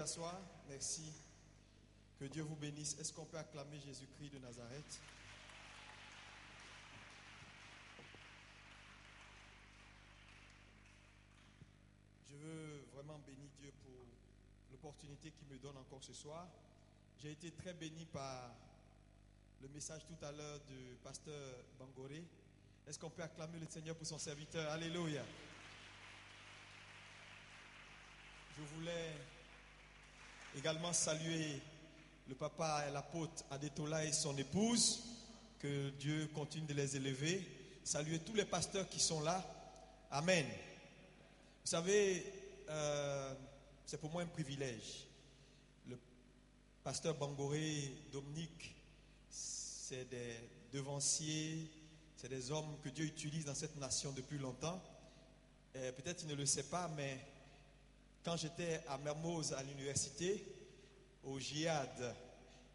asseoir. Merci. Que Dieu vous bénisse. Est-ce qu'on peut acclamer Jésus-Christ de Nazareth? Je veux vraiment bénir Dieu pour l'opportunité qu'il me donne encore ce soir. J'ai été très béni par le message tout à l'heure du pasteur Bangoré. Est-ce qu'on peut acclamer le Seigneur pour son serviteur? Alléluia. Je voulais également saluer le papa et l'apôtre Adetola et son épouse. Que Dieu continue de les élever. Saluer tous les pasteurs qui sont là. Amen. Vous savez, c'est pour moi un privilège. Le pasteur Bangoré, Dominique, c'est des devanciers, c'est des hommes que Dieu utilise dans cette nation depuis longtemps. Peut-être il ne le sait pas, mais quand j'étais à Mermoz à l'université, au JIAD,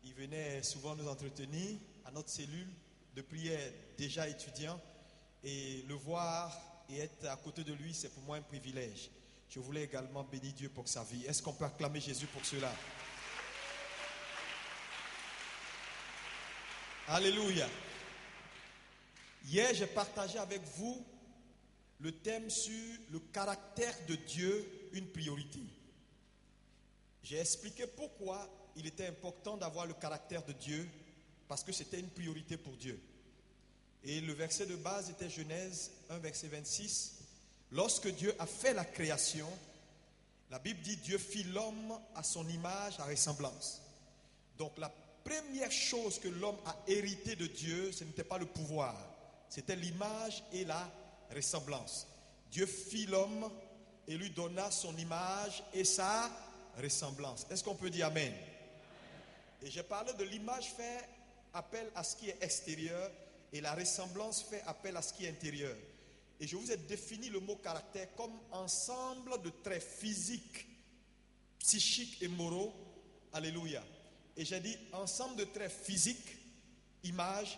il venait souvent nous entretenir à notre cellule de prière déjà étudiant. Et le voir et être à côté de lui, c'est pour moi un privilège. Je voulais également bénir Dieu pour sa vie. Est-ce qu'on peut acclamer Jésus pour cela? Alléluia. Hier, j'ai partagé avec vous le thème sur le caractère de Dieu, une priorité. J'ai expliqué pourquoi il était important d'avoir le caractère de Dieu, parce que c'était une priorité pour Dieu. Et le verset de base était Genèse 1, verset 26. Lorsque Dieu a fait la création, la Bible dit Dieu fit l'homme à son image, à ressemblance. Donc la première chose que l'homme a hérité de Dieu, ce n'était pas le pouvoir, c'était l'image et la ressemblance. Dieu fit l'homme et lui donna son image et sa ressemblance. Est-ce qu'on peut dire Amen? Et j'ai parlé de l'image fait appel à ce qui est extérieur et la ressemblance fait appel à ce qui est intérieur. Et je vous ai défini le mot caractère comme ensemble de traits physiques, psychiques et moraux. Alléluia. Et j'ai dit ensemble de traits physiques, image,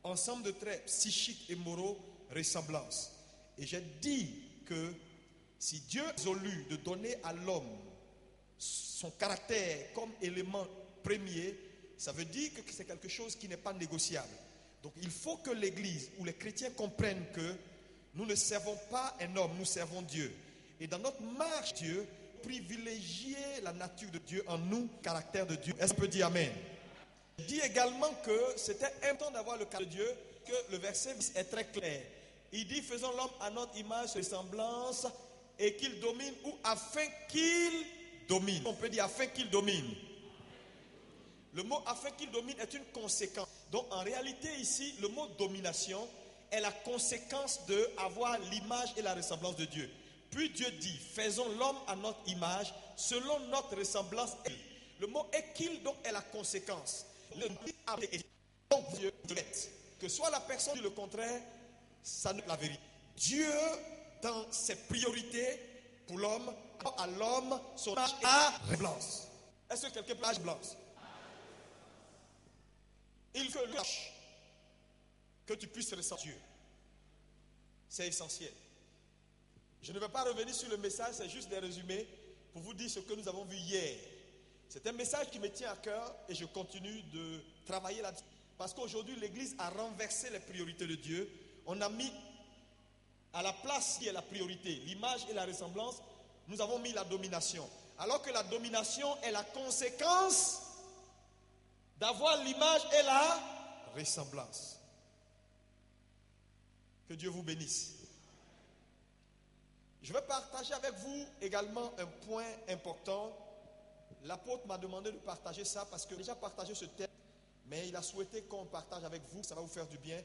ensemble de traits psychiques et moraux, ressemblance. Et j'ai dit que si Dieu résolut de donner à l'homme son caractère comme élément premier, ça veut dire que c'est quelque chose qui n'est pas négociable. Donc il faut que l'Église ou les chrétiens comprennent que nous ne servons pas un homme, nous servons Dieu. Et dans notre marche, Dieu, privilégier la nature de Dieu en nous, caractère de Dieu. Est-ce qu'on peut dire Amen? Il dit également que c'était important d'avoir le caractère de Dieu, que le verset est très clair. Il dit, faisons l'homme à notre image, ressemblance, et qu'il domine, ou afin qu'il domine. On peut dire afin qu'il domine. Le mot afin qu'il domine est une conséquence. Donc en réalité ici, le mot domination est la conséquence d'avoir l'image et la ressemblance de Dieu. Puis Dieu dit, faisons l'homme à notre image, selon notre ressemblance. Le mot est qu'il donc est la conséquence. Donc Dieu dit que soit la personne dit le contraire, ça n'est pas la vérité. Dieu, dans ses priorités pour l'homme, à l'homme son image et la ressemblance. Est-ce que quelqu'un peut blanche? Il faut que tu puisses ressentir Dieu. C'est essentiel. Je ne vais pas revenir sur le message, c'est juste des résumés pour vous dire ce que nous avons vu hier. C'est un message qui me tient à cœur et je continue de travailler là-dessus. Parce qu'aujourd'hui, l'Église a renversé les priorités de Dieu. On a mis à la place qui est la priorité, l'image et la ressemblance, nous avons mis la domination. Alors que la domination est la conséquence d'avoir l'image et la ressemblance. Que Dieu vous bénisse. Je vais partager avec vous également un point important. L'apôtre m'a demandé de partager ça parce que j'ai déjà partagé ce thème, mais il a souhaité qu'on partage avec vous, ça va vous faire du bien.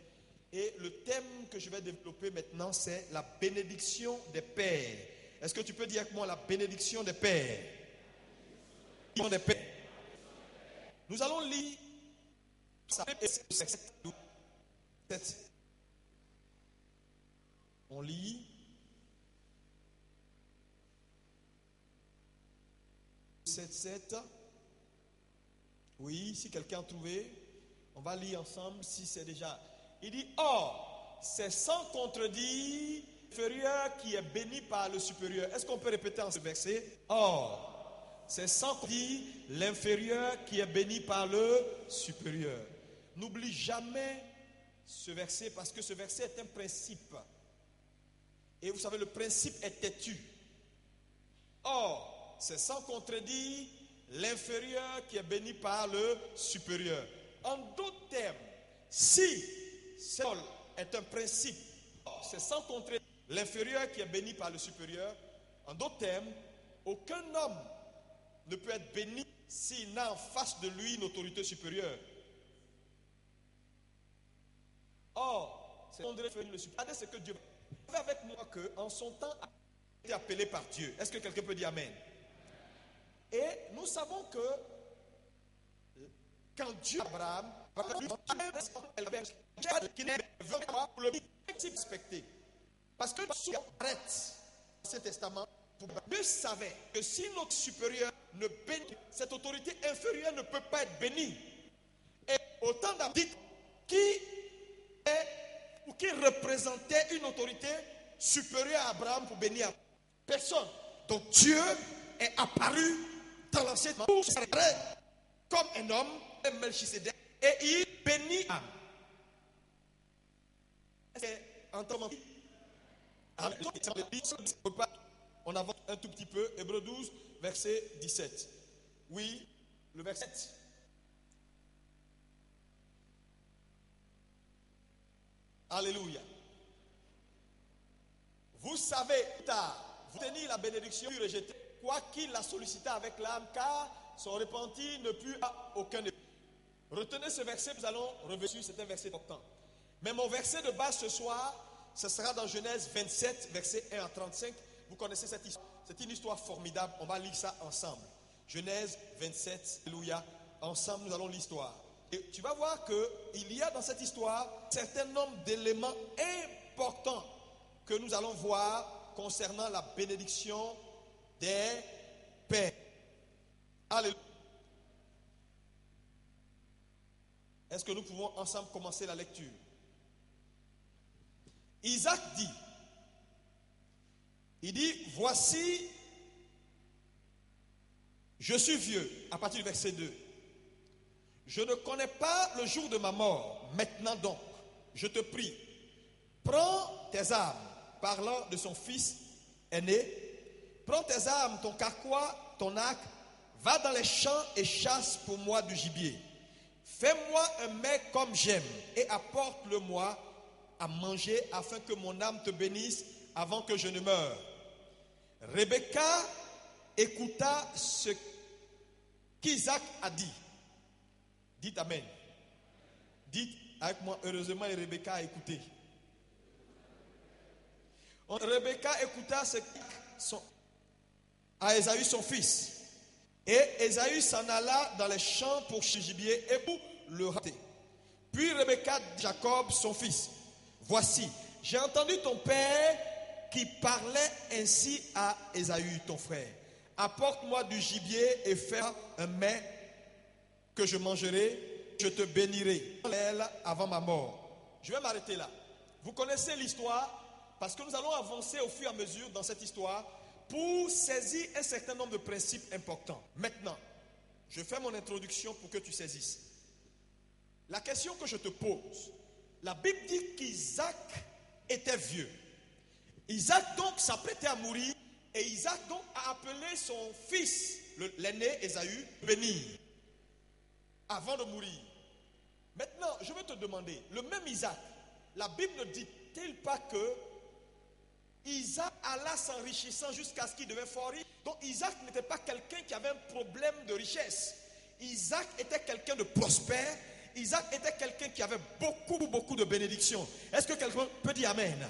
Et le thème que je vais développer maintenant, c'est la bénédiction des pères. Est-ce que tu peux dire avec moi la bénédiction des pères? Nous allons lire on lit « 7. Oui, si quelqu'un a trouvé, on va lire ensemble si c'est déjà. Il dit, or, c'est sans contredire l'inférieur qui est béni par le supérieur. Est-ce qu'on peut répéter en ce verset? Or, C'est sans dire l'inférieur qui est béni par le supérieur. N'oublie jamais ce verset parce que ce verset est un principe. Et vous savez, le principe est têtu. Or, c'est sans contredire l'inférieur qui est béni par le supérieur. En d'autres termes, si seul est un principe, c'est sans contredire l'inférieur qui est béni par le supérieur. En d'autres termes, aucun homme ne peut être béni s'il n'a en face de lui une autorité supérieure. Or, c'est le supérieur. Regardez ce que Dieu fait avec moi qu'en son temps a été appelé par Dieu. Est-ce que quelqu'un peut dire Amen? Et nous savons que quand Dieu Abraham, qui n'est vraiment pour le principe respecté. Parce que si on arrête ce testament, Dieu savait que si notre supérieur ne bénit, cette autorité inférieure ne peut pas être bénie. Et autant d'habitants qui représentait une autorité supérieure à Abraham pour bénir personne. Donc Dieu est apparu dans l'Ancien Testament comme un homme, Melchisédek, et il bénit Abraham. On avance un tout petit peu. Hébreux 12, verset 17. Oui, le verset 7. Alléluia. Vous savez, vous tenez la bénédiction rejetée, quoi qu'il la sollicita avec l'âme, car son repentir ne put à aucun effet. Retenez ce verset, nous allons revenir sur, c'est un verset important. Mais mon verset de base ce soir, ce sera dans Genèse 27, verset 1 à 35. Vous connaissez cette histoire. C'est une histoire formidable. On va lire ça ensemble. Genèse 27, alléluia. Ensemble, nous allons lire l'histoire. Et tu vas voir qu'il y a dans cette histoire un certain nombre d'éléments importants que nous allons voir concernant la bénédiction des pères. Alléluia. Est-ce que nous pouvons ensemble commencer la lecture? Isaac dit, il dit, voici, je suis vieux, à partir du verset 2. Je ne connais pas le jour de ma mort. Maintenant donc, je te prie, prends tes armes, parlant de son fils aîné, prends tes armes, ton carquois, ton arc, va dans les champs et chasse pour moi du gibier. Fais-moi un mets comme j'aime et apporte-le-moi à manger afin que mon âme te bénisse avant que je ne meure. Rebecca écouta ce qu'Isaac a dit. Dites Amen. Dites avec moi, heureusement, Rebecca a écouté. Rebecca écouta à Ésaü son fils. Et Ésaü s'en alla dans les champs pour chez gibier et pour le rater. Puis Rebecca dit à Jacob son fils, voici, j'ai entendu ton père qui parlait ainsi à Ésaü ton frère. Apporte-moi du gibier et fais un mets que je mangerai, je te bénirai avant ma mort. Je vais m'arrêter là. Vous connaissez l'histoire parce que nous allons avancer au fur et à mesure dans cette histoire pour saisir un certain nombre de principes importants. Maintenant, je fais mon introduction pour que tu saisisses. La question que je te pose, la Bible dit qu'Isaac était vieux. Isaac donc s'apprêtait à mourir et Isaac donc a appelé son fils, l'aîné Ésaü, bénir avant de mourir. Maintenant, je vais te demander, le même Isaac, la Bible ne dit-il pas que Isaac alla s'enrichissant jusqu'à ce qu'il devait fort riche? Donc Isaac n'était pas quelqu'un qui avait un problème de richesse. Isaac était quelqu'un de prospère. Isaac était quelqu'un qui avait beaucoup de bénédictions. Est-ce que quelqu'un peut dire Amen?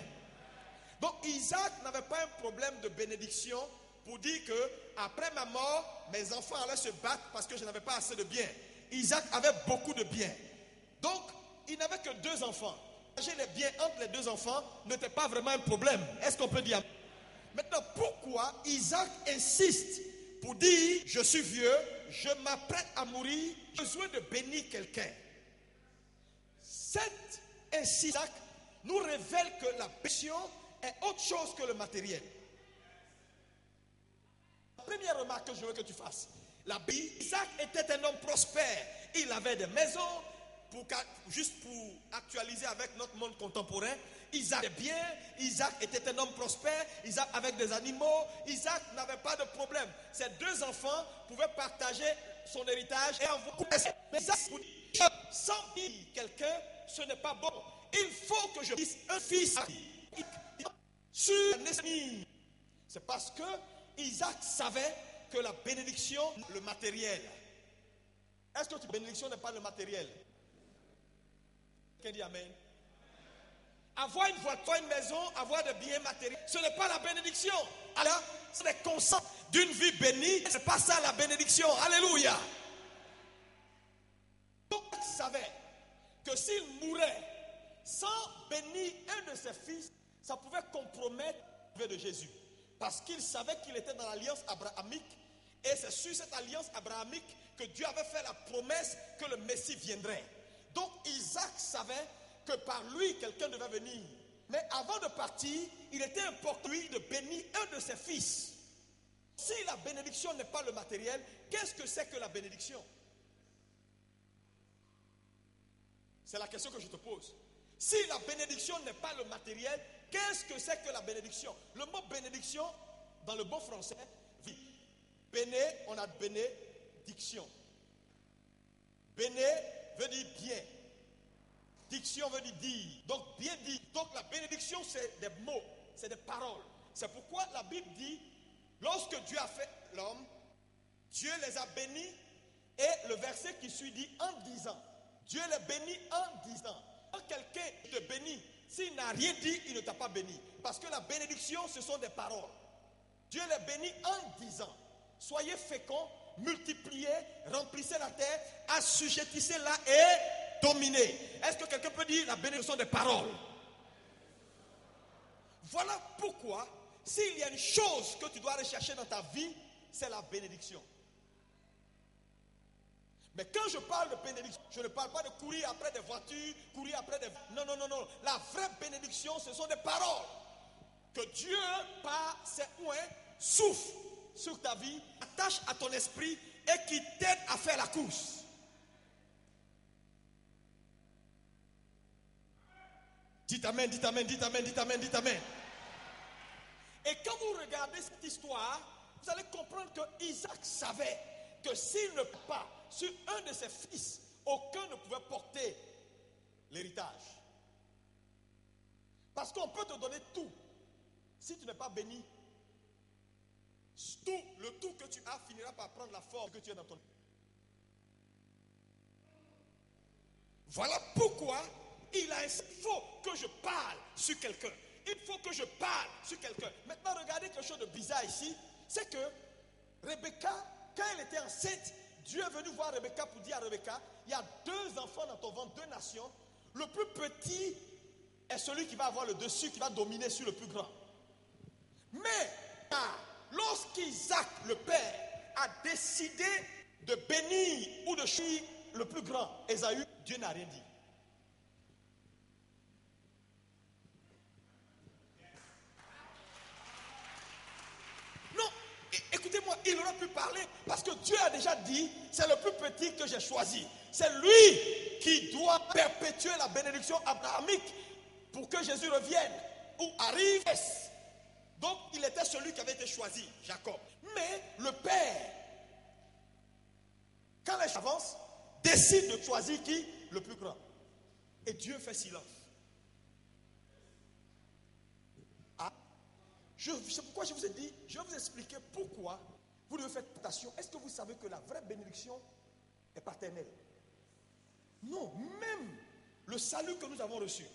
Donc Isaac n'avait pas un problème de bénédiction pour dire que après ma mort, mes enfants allaient se battre parce que je n'avais pas assez de biens. Isaac avait beaucoup de biens. Donc, il n'avait que 2 enfants. Les biens entre les 2 enfants n'était pas vraiment un problème. Est-ce qu'on peut dire? Maintenant, pourquoi Isaac insiste pour dire, je suis vieux, je m'apprête à mourir, j'ai besoin de bénir quelqu'un? Cette insistance nous révèle que la bénédiction est autre chose que le matériel. première remarque que je veux que tu fasses. Isaac était un homme prospère. Il avait des maisons. Juste pour actualiser avec notre monde contemporain, Isaac était bien, Isaac était un homme prospère, Isaac avec des animaux, Isaac n'avait pas de problème. Ses deux enfants pouvaient partager son héritage et en vous. Mais Isaac vous dit, sans dire quelqu'un, ce n'est pas bon. Il faut que je dise un fils sur l'ennemi. C'est parce que Isaac savait que la bénédiction, le matériel. Est-ce que la bénédiction n'est pas le matériel? Quelqu'un dit amen. Avoir une voiture, une maison, avoir des biens matériels, ce n'est pas la bénédiction. Alors, c'est le concept d'une vie bénie, ce n'est pas ça la bénédiction. Alléluia. Donc, il savait que s'il mourait sans bénir un de ses fils, ça pouvait compromettre la vie de Jésus. Parce qu'il savait qu'il était dans l'alliance abrahamique, et c'est sur cette alliance abrahamique que Dieu avait fait la promesse que le Messie viendrait. Donc Isaac savait que par lui, quelqu'un devait venir. Mais avant de partir, il était important lui de bénir un de ses fils. Si la bénédiction n'est pas le matériel, qu'est-ce que c'est que la bénédiction? C'est la question que je te pose. Si la bénédiction n'est pas le matériel, qu'est-ce que c'est que la bénédiction? Le mot bénédiction, dans le bon français, béné, on a bénédiction. Béné veut dire bien. Diction veut dire. Donc bien dit. Donc la bénédiction c'est des mots, c'est des paroles. C'est pourquoi la Bible dit, lorsque Dieu a fait l'homme, Dieu les a bénis. Et le verset qui suit dit en disant. Dieu les bénit en disant. Quand quelqu'un te bénit, s'il n'a rien dit, il ne t'a pas béni. Parce que la bénédiction ce sont des paroles. Dieu les bénit en disant. Soyez féconds, multipliez, remplissez la terre, assujettissez-la et dominez. Est-ce que quelqu'un peut dire la bénédiction des paroles? Voilà pourquoi, s'il y a une chose que tu dois rechercher dans ta vie, c'est la bénédiction. Mais quand je parle de bénédiction, je ne parle pas de courir après des voitures, courir après des... Non, non, non, non. La vraie bénédiction, ce sont des paroles. Que Dieu, par ses oins, souffle sur ta vie, attache à ton esprit et qui t'aide à faire la course. Dites amen, dites amen, dites amen, dites amen, dites amen. Et quand vous regardez cette histoire, vous allez comprendre que Isaac savait que s'il ne peut pas sur un de ses fils, aucun ne pouvait porter l'héritage. Parce qu'on peut te donner tout. Si tu n'es pas béni, le tout que tu as finira par prendre la forme que tu as dans ton... Voilà pourquoi il faut que je parle sur quelqu'un. Il faut que je parle sur quelqu'un. Maintenant, regardez quelque chose de bizarre ici. C'est que Rebecca, quand elle était enceinte, Dieu est venu voir Rebecca pour dire à Rebecca, il y a 2 enfants dans ton ventre, 2 nations. Le plus petit est celui qui va avoir le dessus, qui va dominer sur le plus grand. Mais lorsqu'Isaac, le père, a décidé de bénir ou de choisir le plus grand, Ésaü, Dieu n'a rien dit. Non, écoutez-moi, il aurait pu parler parce que Dieu a déjà dit, c'est le plus petit que j'ai choisi. C'est lui qui doit perpétuer la bénédiction abrahamique pour que Jésus revienne ou arrive. Donc, il était celui qui avait été choisi, Jacob. Mais le père, quand les gens avancent, décide de choisir qui? Le plus grand. Et Dieu fait silence. Ah, c'est pourquoi je vous ai dit, je vais vous expliquer pourquoi vous devez faire attention. Est-ce que vous savez que la vraie bénédiction est paternelle? Non, même le salut que nous avons reçu,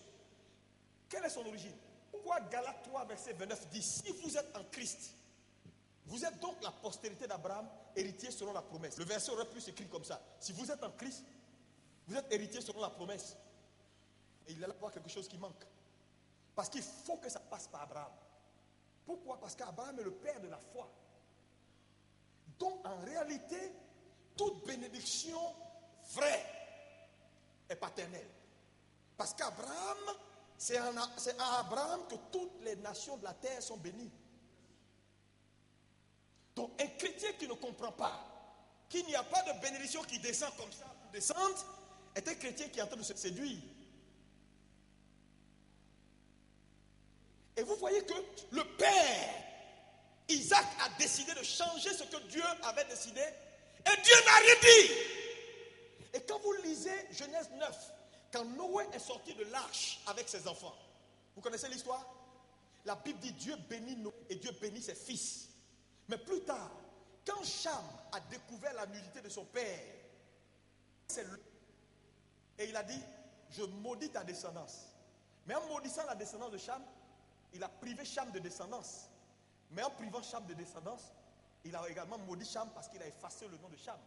quelle est son origine? Pourquoi Galates 3, verset 29 dit, si vous êtes en Christ, vous êtes donc la postérité d'Abraham, héritier selon la promesse. Le verset aurait pu s'écrire comme ça. Si vous êtes en Christ, vous êtes héritier selon la promesse. Et il allait avoir quelque chose qui manque. Parce qu'il faut que ça passe par Abraham. Pourquoi? Parce qu'Abraham est le père de la foi. Donc en réalité, toute bénédiction vraie est paternelle. Parce qu'Abraham, c'est à Abraham que toutes les nations de la terre sont bénies. Donc un chrétien qui ne comprend pas qu'il n'y a pas de bénédiction qui descend comme ça pour descendre, est un chrétien qui est en train de se séduire. Et vous voyez que le père Isaac a décidé de changer ce que Dieu avait décidé et Dieu n'a rien dit. Et quand vous lisez Genèse 9, quand Noé est sorti de l'arche avec ses enfants, vous connaissez l'histoire? La Bible dit Dieu bénit Noé et Dieu bénit ses fils. Mais plus tard, quand Cham a découvert la nudité de son père, et il a dit, je maudis ta descendance. Mais en maudissant la descendance de Cham, il a privé Cham de descendance. Mais en privant Cham de descendance, il a également maudit Cham parce qu'il a effacé le nom de Cham.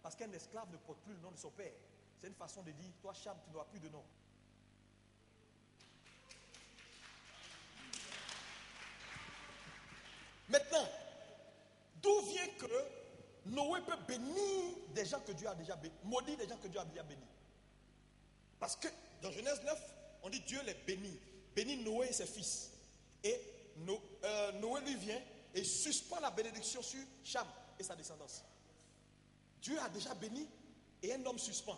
Parce qu'un esclave ne porte plus le nom de son père. C'est une façon de dire, toi Cham, tu n'auras plus de nom. Maintenant, d'où vient que Noé peut bénir des gens que Dieu a déjà bénis, maudire des gens que Dieu a déjà bénis? Parce que dans Genèse 9, on dit Dieu les bénit. Bénit Noé et ses fils. Et Noé lui vient et suspend la bénédiction sur Cham et sa descendance. Dieu a déjà béni et un homme suspend.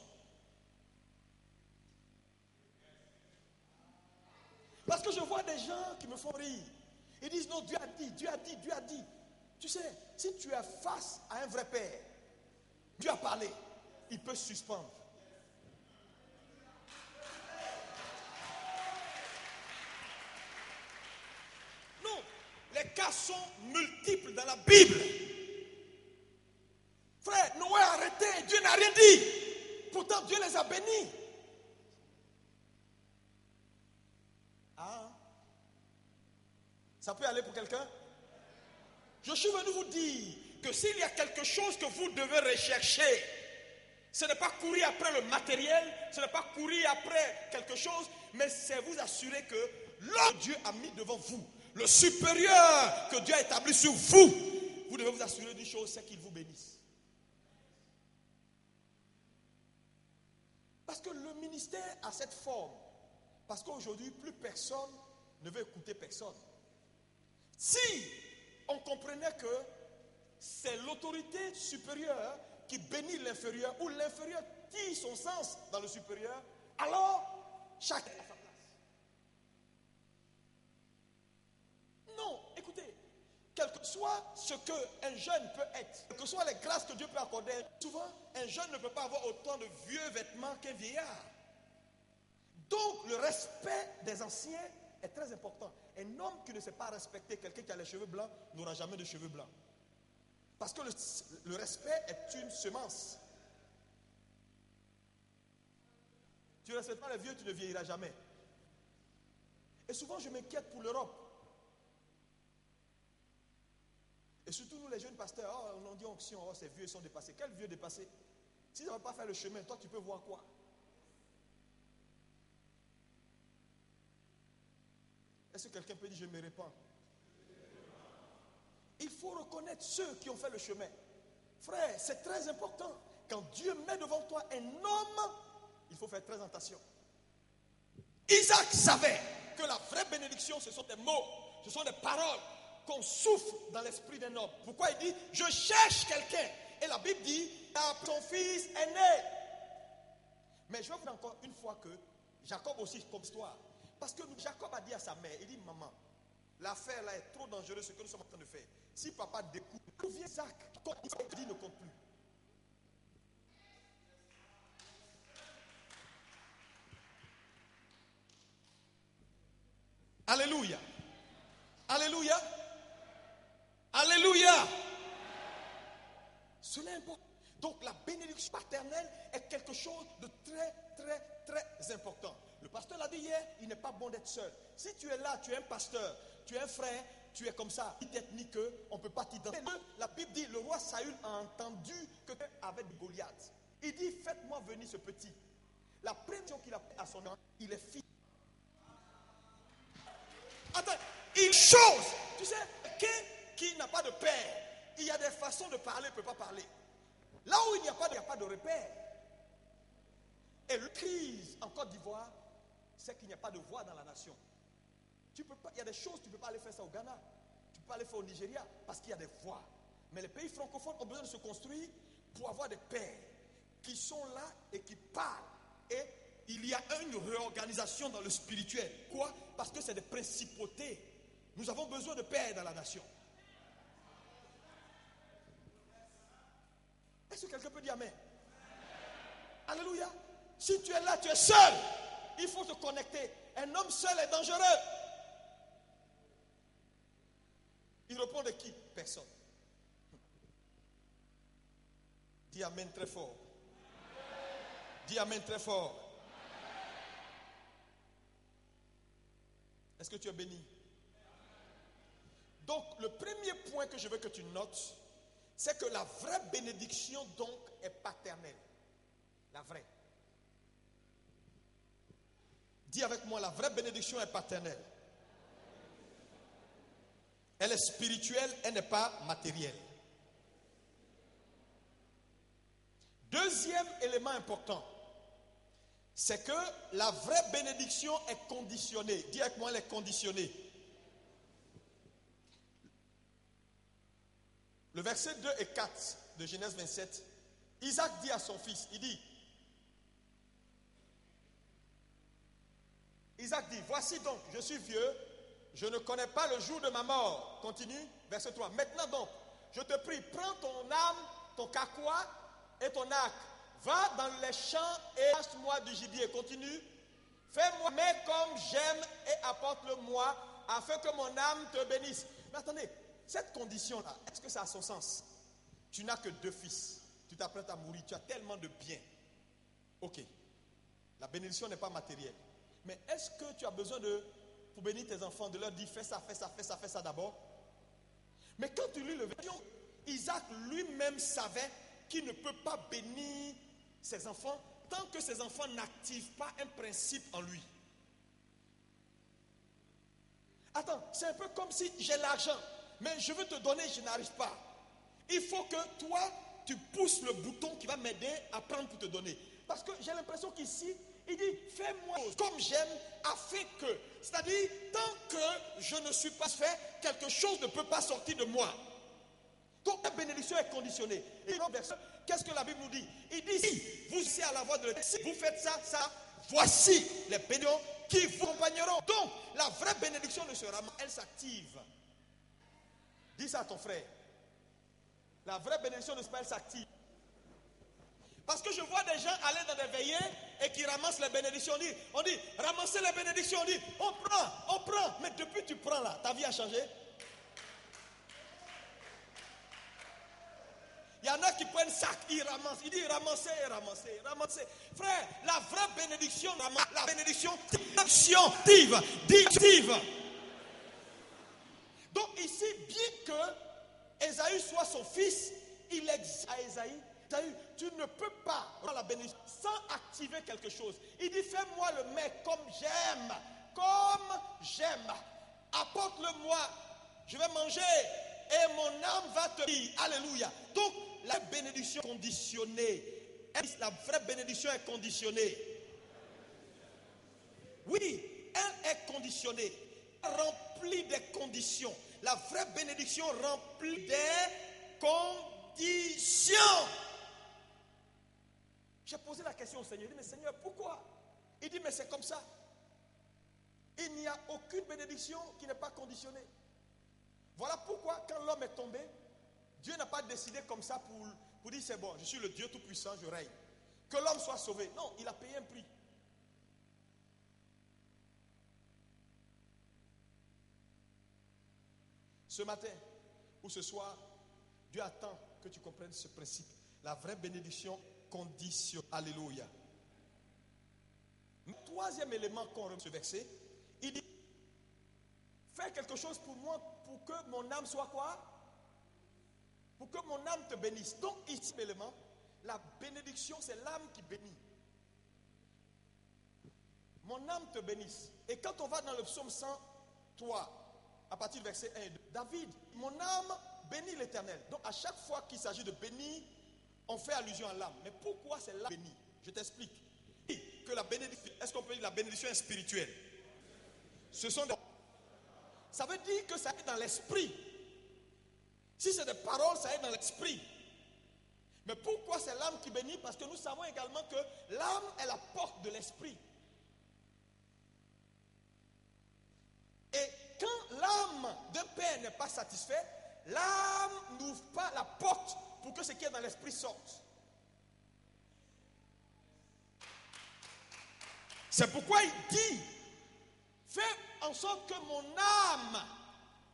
Parce que je vois des gens qui me font rire. Ils disent non, Dieu a dit, Dieu a dit, Dieu a dit. Tu sais, si tu es face à un vrai père, Dieu a parlé, il peut suspendre. Non, les cas sont multiples dans la Bible. Frère, Noé a arrêté, Dieu n'a rien dit. Pourtant, Dieu les a bénis. Ah, ça peut aller pour quelqu'un? Je suis venu vous dire que s'il y a quelque chose que vous devez rechercher, ce n'est pas courir après le matériel, ce n'est pas courir après quelque chose, mais c'est vous assurer que l'homme que Dieu a mis devant vous, le supérieur que Dieu a établi sur vous, vous devez vous assurer d'une chose, c'est qu'il vous bénisse. Parce que le ministère a cette forme. Parce qu'aujourd'hui, plus personne ne veut écouter personne. Si on comprenait que c'est l'autorité supérieure qui bénit l'inférieur, ou l'inférieur tire son sens dans le supérieur, alors chacun a sa place. Non, écoutez, quel que soit ce qu'un jeune peut être, quelles que soient les grâces que Dieu peut accorder, souvent, un jeune ne peut pas avoir autant de vieux vêtements qu'un vieillard. Donc, le respect des anciens est très important. Un homme qui ne sait pas respecter quelqu'un qui a les cheveux blancs n'aura jamais de cheveux blancs. Parce que le respect est une semence. Tu ne respectes pas les vieux, tu ne vieilliras jamais. Et souvent, je m'inquiète pour l'Europe. Et surtout, nous, les jeunes pasteurs, on dit onction, ces vieux sont dépassés. Quels vieux dépassés? S'ils n'avaient pas fait le chemin, toi, tu peux voir quoi? Est-ce que quelqu'un peut dire, je me répands? Il faut reconnaître ceux qui ont fait le chemin. Frère, c'est très important. Quand Dieu met devant toi un homme, il faut faire très attention. Isaac savait que la vraie bénédiction, ce sont des mots, ce sont des paroles qu'on souffle dans l'esprit d'un homme. Pourquoi il dit, je cherche quelqu'un? Et la Bible dit, ton fils est né. Mais je vais vous dire encore une fois que Jacob aussi, comme histoire. Parce que Jacob a dit à sa mère, il dit, maman, l'affaire là est trop dangereuse, ce que nous sommes en train de faire. Si papa découvre, d'où vient Isaac? Il dit, ne compte plus. Alléluia. Alléluia. Alléluia. Cela est important. Donc la bénédiction paternelle est quelque chose de très, très, très important. Le pasteur l'a dit hier, il n'est pas bon d'être seul. Si tu es là, tu es un pasteur, tu es un frère, tu es comme ça, ni que on ne peut pas t'identifier. La Bible dit, le roi Saül a entendu que avec Goliath. Il dit, faites-moi venir ce petit. La pression qu'il a à son nom, il est fils. Attends, il chose. Tu sais, quelqu'un qui n'a pas de père, il y a des façons de parler, il ne peut pas parler. Là où il n'y a pas de repère. Et la crise en Côte d'Ivoire, c'est qu'il n'y a pas de voix dans la nation. Tu peux pas, il y a des choses, tu ne peux pas aller faire ça au Ghana. Tu peux pas aller faire au Nigeria parce qu'il y a des voix. Mais les pays francophones ont besoin de se construire pour avoir des pères qui sont là et qui parlent. Et il y a une réorganisation dans le spirituel. Quoi? Parce que c'est des principautés. Nous avons besoin de pères dans la nation. Est-ce que quelqu'un peut dire amen? Alléluia. Si tu es là, tu es seul. Il faut te connecter. Un homme seul est dangereux. Il répond de qui? Personne. Dis amen très fort. Dis amen très fort. Est-ce que tu es béni? Donc, le premier point que je veux que tu notes, c'est que la vraie bénédiction, donc, est paternelle. La vraie. Dis avec moi, la vraie bénédiction est paternelle. Elle est spirituelle, elle n'est pas matérielle. Deuxième élément important, c'est que la vraie bénédiction est conditionnée. Dis avec moi, elle est conditionnée. Le verset 2 et 4 de Genèse 27, Isaac dit à son fils, Isaac dit, voici donc, je suis vieux, je ne connais pas le jour de ma mort. Continue, verset 3. Maintenant donc, je te prie, prends ton âme, ton kakwa et ton arc. Va dans les champs et chasse-moi du gibier. Continue. Fais-moi, mais comme j'aime et apporte-le-moi, afin que mon âme te bénisse. Mais attendez, cette condition-là, est-ce que ça a son sens? Tu n'as que 2 fils. Tu t'apprêtes à mourir. Tu as tellement de biens. Ok. La bénédiction n'est pas matérielle. Mais est-ce que tu as besoin pour bénir tes enfants, de leur dire fais ça, fais ça, fais ça, fais ça d'abord? Mais quand tu lis le verset, Isaac lui-même savait qu'il ne peut pas bénir ses enfants tant que ses enfants n'activent pas un principe en lui. Attends, c'est un peu comme si j'ai l'argent, mais je veux te donner, je n'arrive pas. Il faut que toi, tu pousses le bouton qui va m'aider à prendre pour te donner. Parce que j'ai l'impression qu'ici, il dit, fais-moi comme j'aime, afin que, c'est-à-dire, tant que je ne suis pas fait, quelque chose ne peut pas sortir de moi. Donc la bénédiction est conditionnée. Et dans le verset, qu'est-ce que la Bible nous dit? Il dit, si vous êtes à la voix de Dieu, si vous faites ça, voici les bénédictions qui vous accompagneront. Donc, la vraie bénédiction ne sera pas, elle s'active. Dis ça à ton frère. La vraie bénédiction ne sera pas, elle s'active. Parce que je vois des gens aller dans des veillées et qui ramassent les bénédictions. On dit, ramassez les bénédictions. On dit, on prend. Mais depuis que tu prends là, ta vie a changé. Il y en a qui prennent sac, ils ramassent. Il dit, ramassez. Frère, la vraie bénédiction, la bénédiction active. Donc ici, bien que Ésaü soit son fils, il exige à Ésaü, tu ne peux pas avoir la bénédiction sans activer quelque chose. Il dit, fais-moi le mets comme j'aime. Apporte-le-moi, je vais manger et mon âme va te dire. Alléluia. Donc, la bénédiction est conditionnée. La vraie bénédiction est conditionnée. Oui, elle est conditionnée. Elle remplit des conditions. La vraie bénédiction remplit des conditions. J'ai posé la question au Seigneur. Il dit, mais Seigneur, pourquoi? Il dit, mais c'est comme ça. Il n'y a aucune bénédiction qui n'est pas conditionnée. Voilà pourquoi, quand l'homme est tombé, Dieu n'a pas décidé comme ça pour dire, c'est bon, je suis le Dieu Tout-Puissant, je règne. Que l'homme soit sauvé. Non, il a payé un prix. Ce matin ou ce soir, Dieu attend que tu comprennes ce principe. La vraie bénédiction conditionne. Alléluia. Le troisième élément qu'on remarque ce verset, il dit, fais quelque chose pour moi pour que mon âme soit quoi? Pour que mon âme te bénisse. Donc ici, l'élément, la bénédiction, c'est l'âme qui bénit. Mon âme te bénisse. Et quand on va dans le psaume 103, à partir du verset 1 et 2, David, mon âme bénit l'Éternel. Donc à chaque fois qu'il s'agit de bénir, on fait allusion à l'âme. Mais pourquoi c'est l'âme bénie? Je t'explique. Que la bénédiction, est-ce qu'on peut dire que la bénédiction est spirituelle? Ça veut dire que ça est dans l'esprit. Si c'est des paroles, ça est dans l'esprit. Mais pourquoi c'est l'âme qui bénit? Parce que nous savons également que l'âme est la porte de l'esprit. Et quand l'âme d'un père n'est pas satisfait, l'âme n'ouvre pas la porte pour que ce qui est dans l'esprit sorte. C'est pourquoi il dit, fais en sorte que mon âme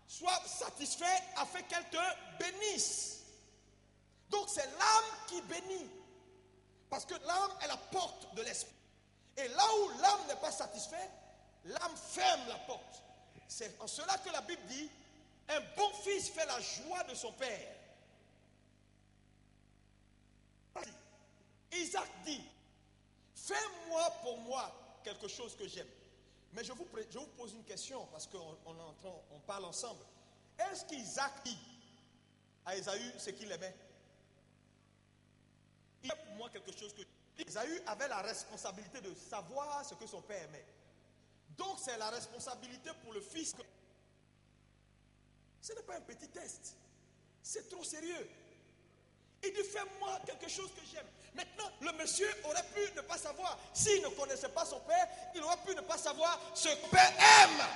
soit satisfaite afin qu'elle te bénisse. Donc c'est l'âme qui bénit. Parce que l'âme est la porte de l'esprit. Et là où l'âme n'est pas satisfaite, l'âme ferme la porte. C'est en cela que la Bible dit, un bon fils fait la joie de son père. Isaac dit, fais-moi pour moi quelque chose que j'aime. Mais je vous pose une question, parce qu'on parle ensemble. Est-ce qu'Isaac dit à Ésaü ce qu'il aimait? Il fait pour moi quelque chose que... Ésaü avait la responsabilité de savoir ce que son père aimait. Donc c'est la responsabilité pour le fils. Ce n'est pas un petit test. C'est trop sérieux. Il dit, fais-moi quelque chose que j'aime. Maintenant, le monsieur aurait pu ne pas savoir. S'il ne connaissait pas son père, il aurait pu ne pas savoir ce que son père aime.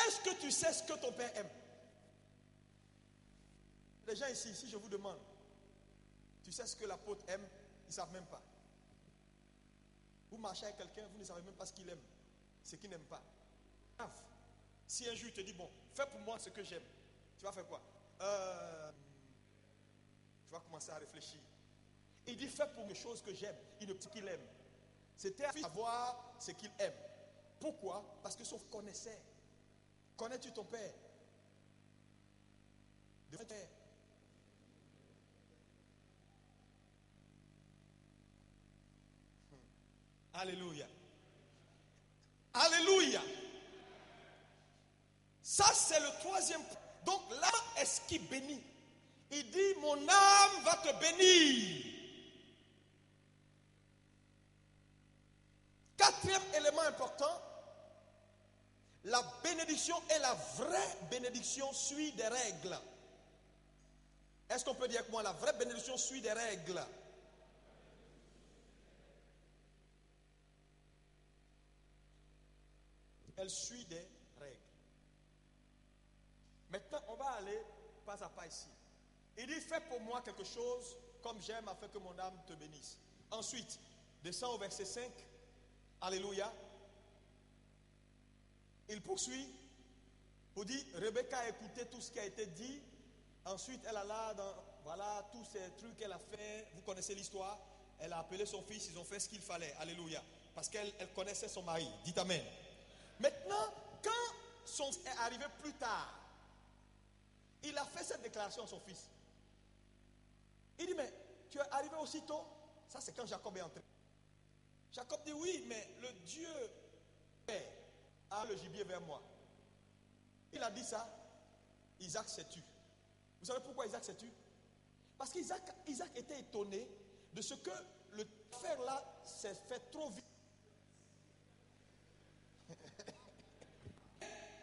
Est-ce que tu sais ce que ton père aime? Les gens ici, si je vous demande, tu sais ce que l'apôtre aime? Ils ne savent même pas. Vous marchez avec quelqu'un, vous ne savez même pas ce qu'il aime, ce qu'il n'aime pas. Si un jour il te dit, bon, fais pour moi ce que j'aime, tu vas faire quoi? Tu vas commencer à réfléchir. Il dit, fais pour mes choses que j'aime, il ne dit qu'il aime. C'était à savoir ce qu'il aime. Pourquoi? Parce que son connaissait. Connais-tu ton père? De ton père. Alléluia. Alléluia. Ça, c'est le troisième point. Donc, l'âme est ce qui bénit. Il dit, mon âme va te bénir. Quatrième élément important, la bénédiction et la vraie bénédiction suit des règles. Est-ce qu'on peut dire avec moi, la vraie bénédiction suit des règles? Elle suit des règles. Maintenant, on va aller pas à pas ici. Il dit, fais pour moi quelque chose comme j'aime afin que mon âme te bénisse. Ensuite, descend au verset 5. Alléluia. Il poursuit pour dire, Rebecca a écouté tout ce qui a été dit. Ensuite, elle a là, voilà, tous ces trucs qu'elle a fait. Vous connaissez l'histoire. Elle a appelé son fils, ils ont fait ce qu'il fallait. Alléluia. Parce qu'elle connaissait son mari. Dites amen. Maintenant, quand son fils est arrivé plus tard, il a fait cette déclaration à son fils. Il dit, mais tu es arrivé aussitôt? Ça, c'est quand Jacob est entré. Jacob dit, oui, mais le Dieu Père a le gibier vers moi. Il a dit ça, Isaac s'est tu. Vous savez pourquoi Isaac s'est tu? Parce qu'Isaac était étonné de ce que le faire là s'est fait trop vite.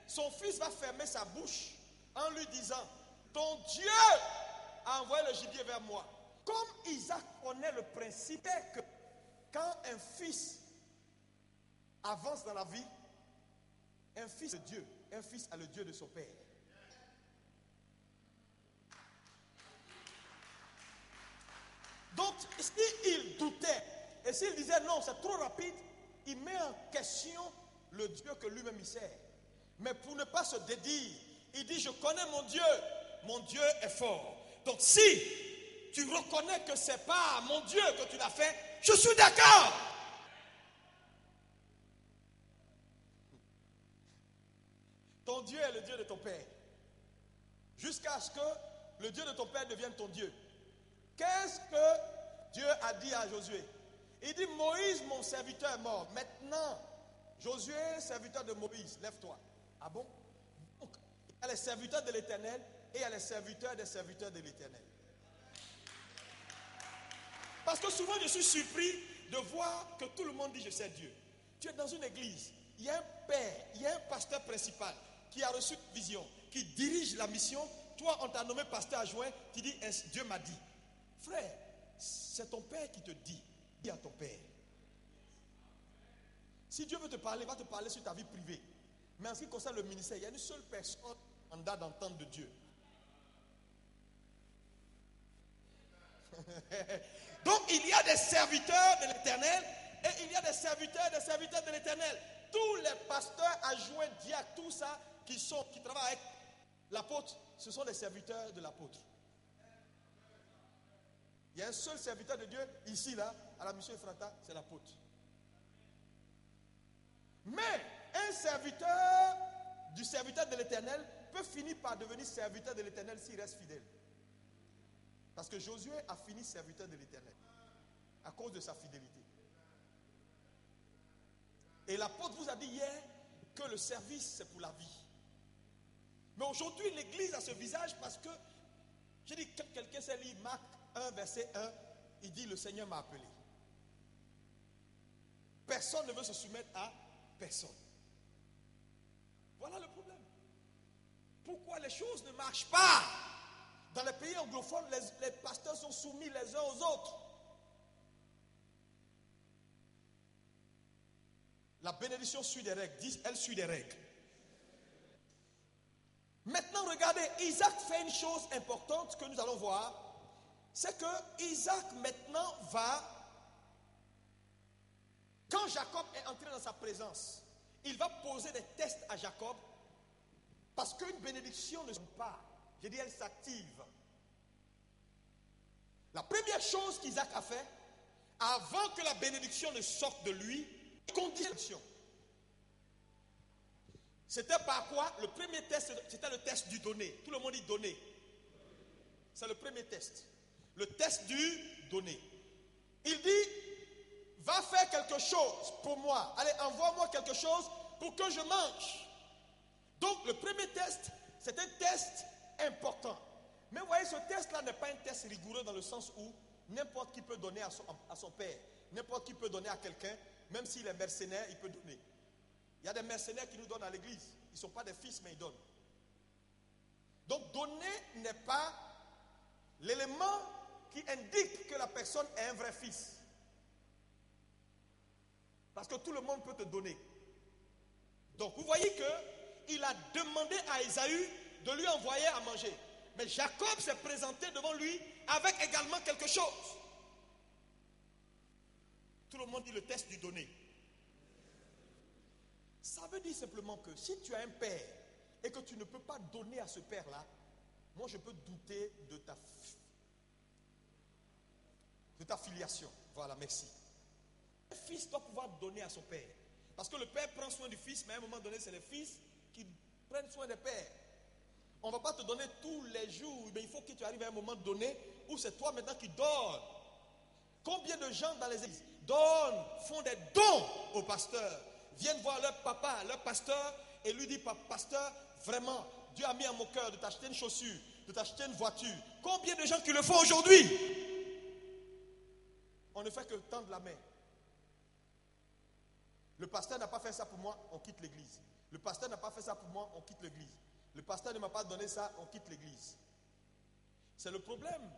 Son fils va fermer sa bouche en lui disant, ton Dieu a envoyé le gibier vers moi. Comme Isaac connaît le principe que quand un fils avance dans la vie, un fils de Dieu, un fils a le Dieu de son père. Donc, s'il doutait, et s'il disait non, c'est trop rapide, il met en question le Dieu que lui-même il sert. Mais pour ne pas se dédire, il dit, je connais mon Dieu est fort. Donc si tu reconnais que ce n'est pas mon Dieu que tu l'as fait, je suis d'accord. Ton Dieu est le Dieu de ton père. Jusqu'à ce que le Dieu de ton père devienne ton Dieu. Qu'est-ce que Dieu a dit à Josué? Il dit, Moïse, mon serviteur, est mort. Maintenant, Josué, serviteur de Moïse, lève-toi. Ah bon? Donc, il y a les serviteurs de l'Éternel et il y a les serviteurs des serviteurs de l'Éternel. Parce que souvent, je suis surpris de voir que tout le monde dit, je sais Dieu. Tu es dans une église, il y a un père, il y a un pasteur principal. qui a reçu une vision, qui dirige la mission, toi on t'a nommé pasteur adjoint, tu dis Dieu m'a dit. Frère, c'est ton père qui te dit. Dis à ton père. Si Dieu veut te parler, il va te parler sur ta vie privée. Mais en ce qui concerne le ministère, il y a une seule personne en date d'entendre de Dieu. Donc il y a des serviteurs de l'Éternel et il y a des serviteurs de l'Éternel. Tous les pasteurs adjoints, diacres, tout ça qui travaillent avec l'apôtre, ce sont des serviteurs de l'apôtre. Il y a un seul serviteur de Dieu ici là à la mission Ephrata, c'est l'apôtre. Mais un serviteur du serviteur de l'Éternel peut finir par devenir serviteur de l'Éternel s'il reste fidèle. Parce que Josué a fini serviteur de l'Éternel à cause de sa fidélité. Et l'apôtre vous a dit hier que le service c'est pour la vie. Mais aujourd'hui l'église a ce visage parce que, j'ai dit, quelqu'un s'est lu Marc 1 verset 1, il dit le Seigneur m'a appelé. Personne ne veut se soumettre à personne. Voilà le problème. Pourquoi les choses ne marchent pas? Dans les pays anglophones, les pasteurs sont soumis les uns aux autres. La bénédiction suit des règles. Elle suit des règles. Maintenant, regardez, Isaac fait une chose importante que nous allons voir. C'est que Isaac maintenant va, quand Jacob est entré dans sa présence, il va poser des tests à Jacob parce qu'une bénédiction ne se pas. J'ai dit, elle s'active. La première chose qu'Isaac a fait, avant que la bénédiction ne sorte de lui, condition. C'était par quoi? Le premier test, c'était le test du donner. Tout le monde dit donner. C'est le premier test. Le test du donner. Il dit, va faire quelque chose pour moi. Allez, envoie-moi quelque chose pour que je mange. Donc, le premier test, c'est un test important. Mais vous voyez, ce test-là n'est pas un test rigoureux dans le sens où n'importe qui peut donner à son père. N'importe qui peut donner à quelqu'un, même s'il est mercenaire, il peut donner. Il y a des mercenaires qui nous donnent à l'église. Ils ne sont pas des fils, mais ils donnent. Donc, donner n'est pas l'élément qui indique que la personne est un vrai fils. Parce que tout le monde peut te donner. Donc, vous voyez qu'il a demandé à Ésaü de lui envoyer à manger. Mais Jacob s'est présenté devant lui avec également quelque chose. Tout le monde dit le test du donner. Ça veut dire simplement que si tu as un père et que tu ne peux pas donner à ce père-là, moi je peux douter de ta filiation. Voilà, merci. Le fils doit pouvoir donner à son père. Parce que le père prend soin du fils, mais à un moment donné, c'est les fils qui prennent soin des pères. On ne va pas te donner tous les jours, mais il faut que tu arrives à un moment donné où c'est toi maintenant qui donnes. Combien de gens dans les églises donnent, font des dons au pasteur, viennent voir leur papa, leur pasteur, et lui disent, pasteur, vraiment, Dieu a mis à mon cœur de t'acheter une chaussure, de t'acheter une voiture. Combien de gens qui le font aujourd'hui? On ne fait que tendre la main. Le pasteur n'a pas fait ça pour moi, on quitte l'église. Le pasteur n'a pas fait ça pour moi, on quitte l'église. Le pasteur ne m'a pas donné ça, on quitte l'église. C'est le problème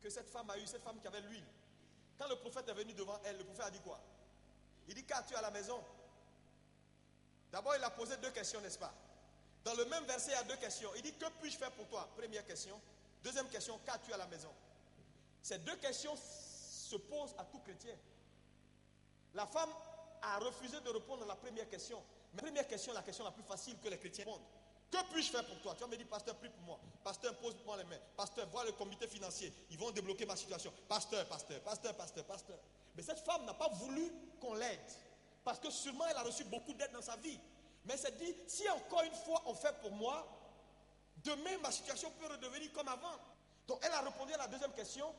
que cette femme a eu, cette femme qui avait l'huile. Quand le prophète est venu devant elle, le prophète a dit quoi? Il dit, qu'as-tu à la maison? D'abord, il a posé deux questions, n'est-ce pas? Dans le même verset, il y a deux questions. Il dit, que puis-je faire pour toi? Première question. Deuxième question, qu'as-tu à la maison? Ces deux questions se posent à tout chrétien. La femme a refusé de répondre à la première question. Mais la première question est la question la plus facile que les chrétiens répondent. Que puis-je faire pour toi? Tu vas me dire, pasteur, prie pour moi. Pasteur, pose-moi les mains. Pasteur, vois le comité financier. Ils vont débloquer ma situation. Pasteur. Mais cette femme n'a pas voulu qu'on l'aide. Parce que sûrement elle a reçu beaucoup d'aide dans sa vie. Mais elle s'est dit, si encore une fois on fait pour moi, demain ma situation peut redevenir comme avant. Donc elle a répondu à la deuxième question.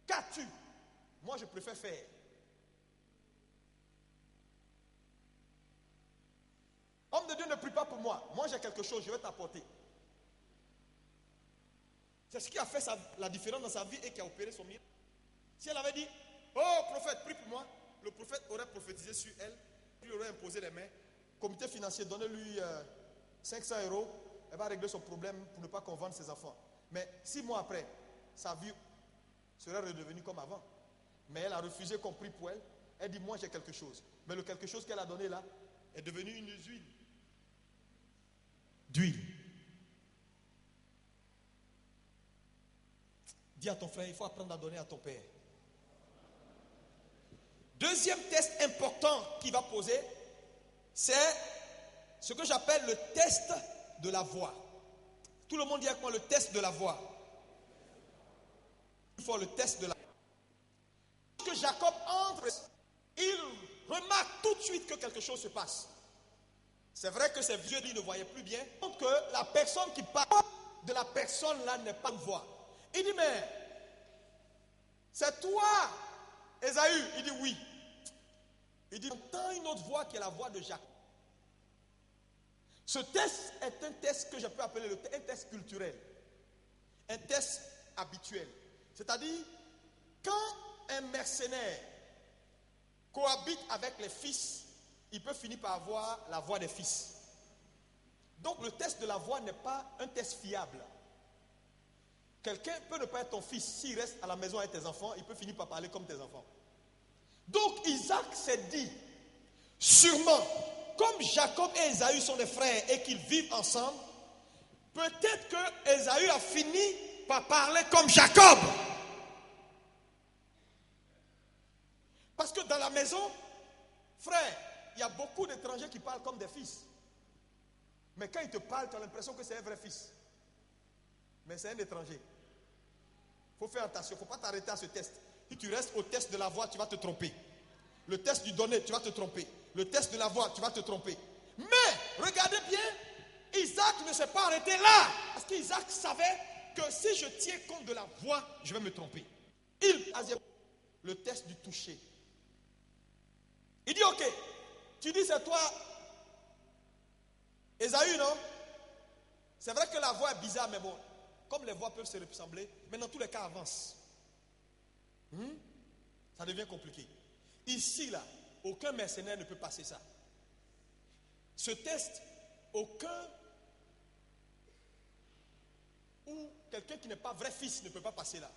Qu'as-tu? Moi je préfère faire. Homme de Dieu, ne prie pas pour moi. Moi j'ai quelque chose, je vais t'apporter. C'est ce qui a fait la différence dans sa vie et qui a opéré son miracle. Si elle avait dit, oh prophète, prie pour moi, le prophète aurait prophétisé sur elle, lui aurait imposé les mains. Comité financier, donnez-lui 500 €, elle va régler son problème pour ne pas qu'on vende ses enfants. Mais 6 mois après, sa vie serait redevenue comme avant. Mais elle a refusé qu'on prie pour elle. Elle dit, moi j'ai quelque chose. Mais le quelque chose qu'elle a donné là est devenu une huile. D'huile. Dis à ton frère, il faut apprendre à donner à ton père. Deuxième test important qu'il va poser, c'est ce que j'appelle le test de la voix. Tout le monde dit avec moi le test de la voix. Il faut le test de la voix. Lorsque Jacob entre, il remarque tout de suite que quelque chose se passe. C'est vrai que ses yeux ne voyaient plus bien. Donc que la personne qui parle de la personne là n'est pas une voix. Il dit, mais c'est toi, Ésaü? Il dit oui. Il dit, entend une autre voix qui est la voix de Jacob. Ce test est un test que je peux appeler un test culturel, un test habituel. C'est-à-dire, quand un mercenaire cohabite avec les fils, il peut finir par avoir la voix des fils. Donc le test de la voix n'est pas un test fiable. Quelqu'un peut ne pas être ton fils, s'il reste à la maison avec tes enfants, il peut finir par parler comme tes enfants. Donc Isaac s'est dit, sûrement, comme Jacob et Ésaü sont des frères et qu'ils vivent ensemble, peut-être que Ésaü a fini par parler comme Jacob. Parce que dans la maison, frère, il y a beaucoup d'étrangers qui parlent comme des fils. Mais quand ils te parlent, tu as l'impression que c'est un vrai fils. Mais c'est un étranger. Il faut faire attention, il ne faut pas t'arrêter à ce test. Si tu restes au test de la voix, tu vas te tromper. Le test du donner, tu vas te tromper. Le test de la voix, tu vas te tromper. Mais, regardez bien, Isaac ne s'est pas arrêté là. Parce qu'Isaac savait que si je tiens compte de la voix, je vais me tromper. Le test du toucher. Il dit, ok, tu dis c'est toi, Ésaü, non? C'est vrai que la voix est bizarre, mais bon, comme les voix peuvent se ressembler, mais dans tous les cas, avance. Ça devient compliqué. Ici, là, aucun mercenaire ne peut passer ça. Ce test, aucun ou quelqu'un qui n'est pas vrai fils ne peut pas passer là.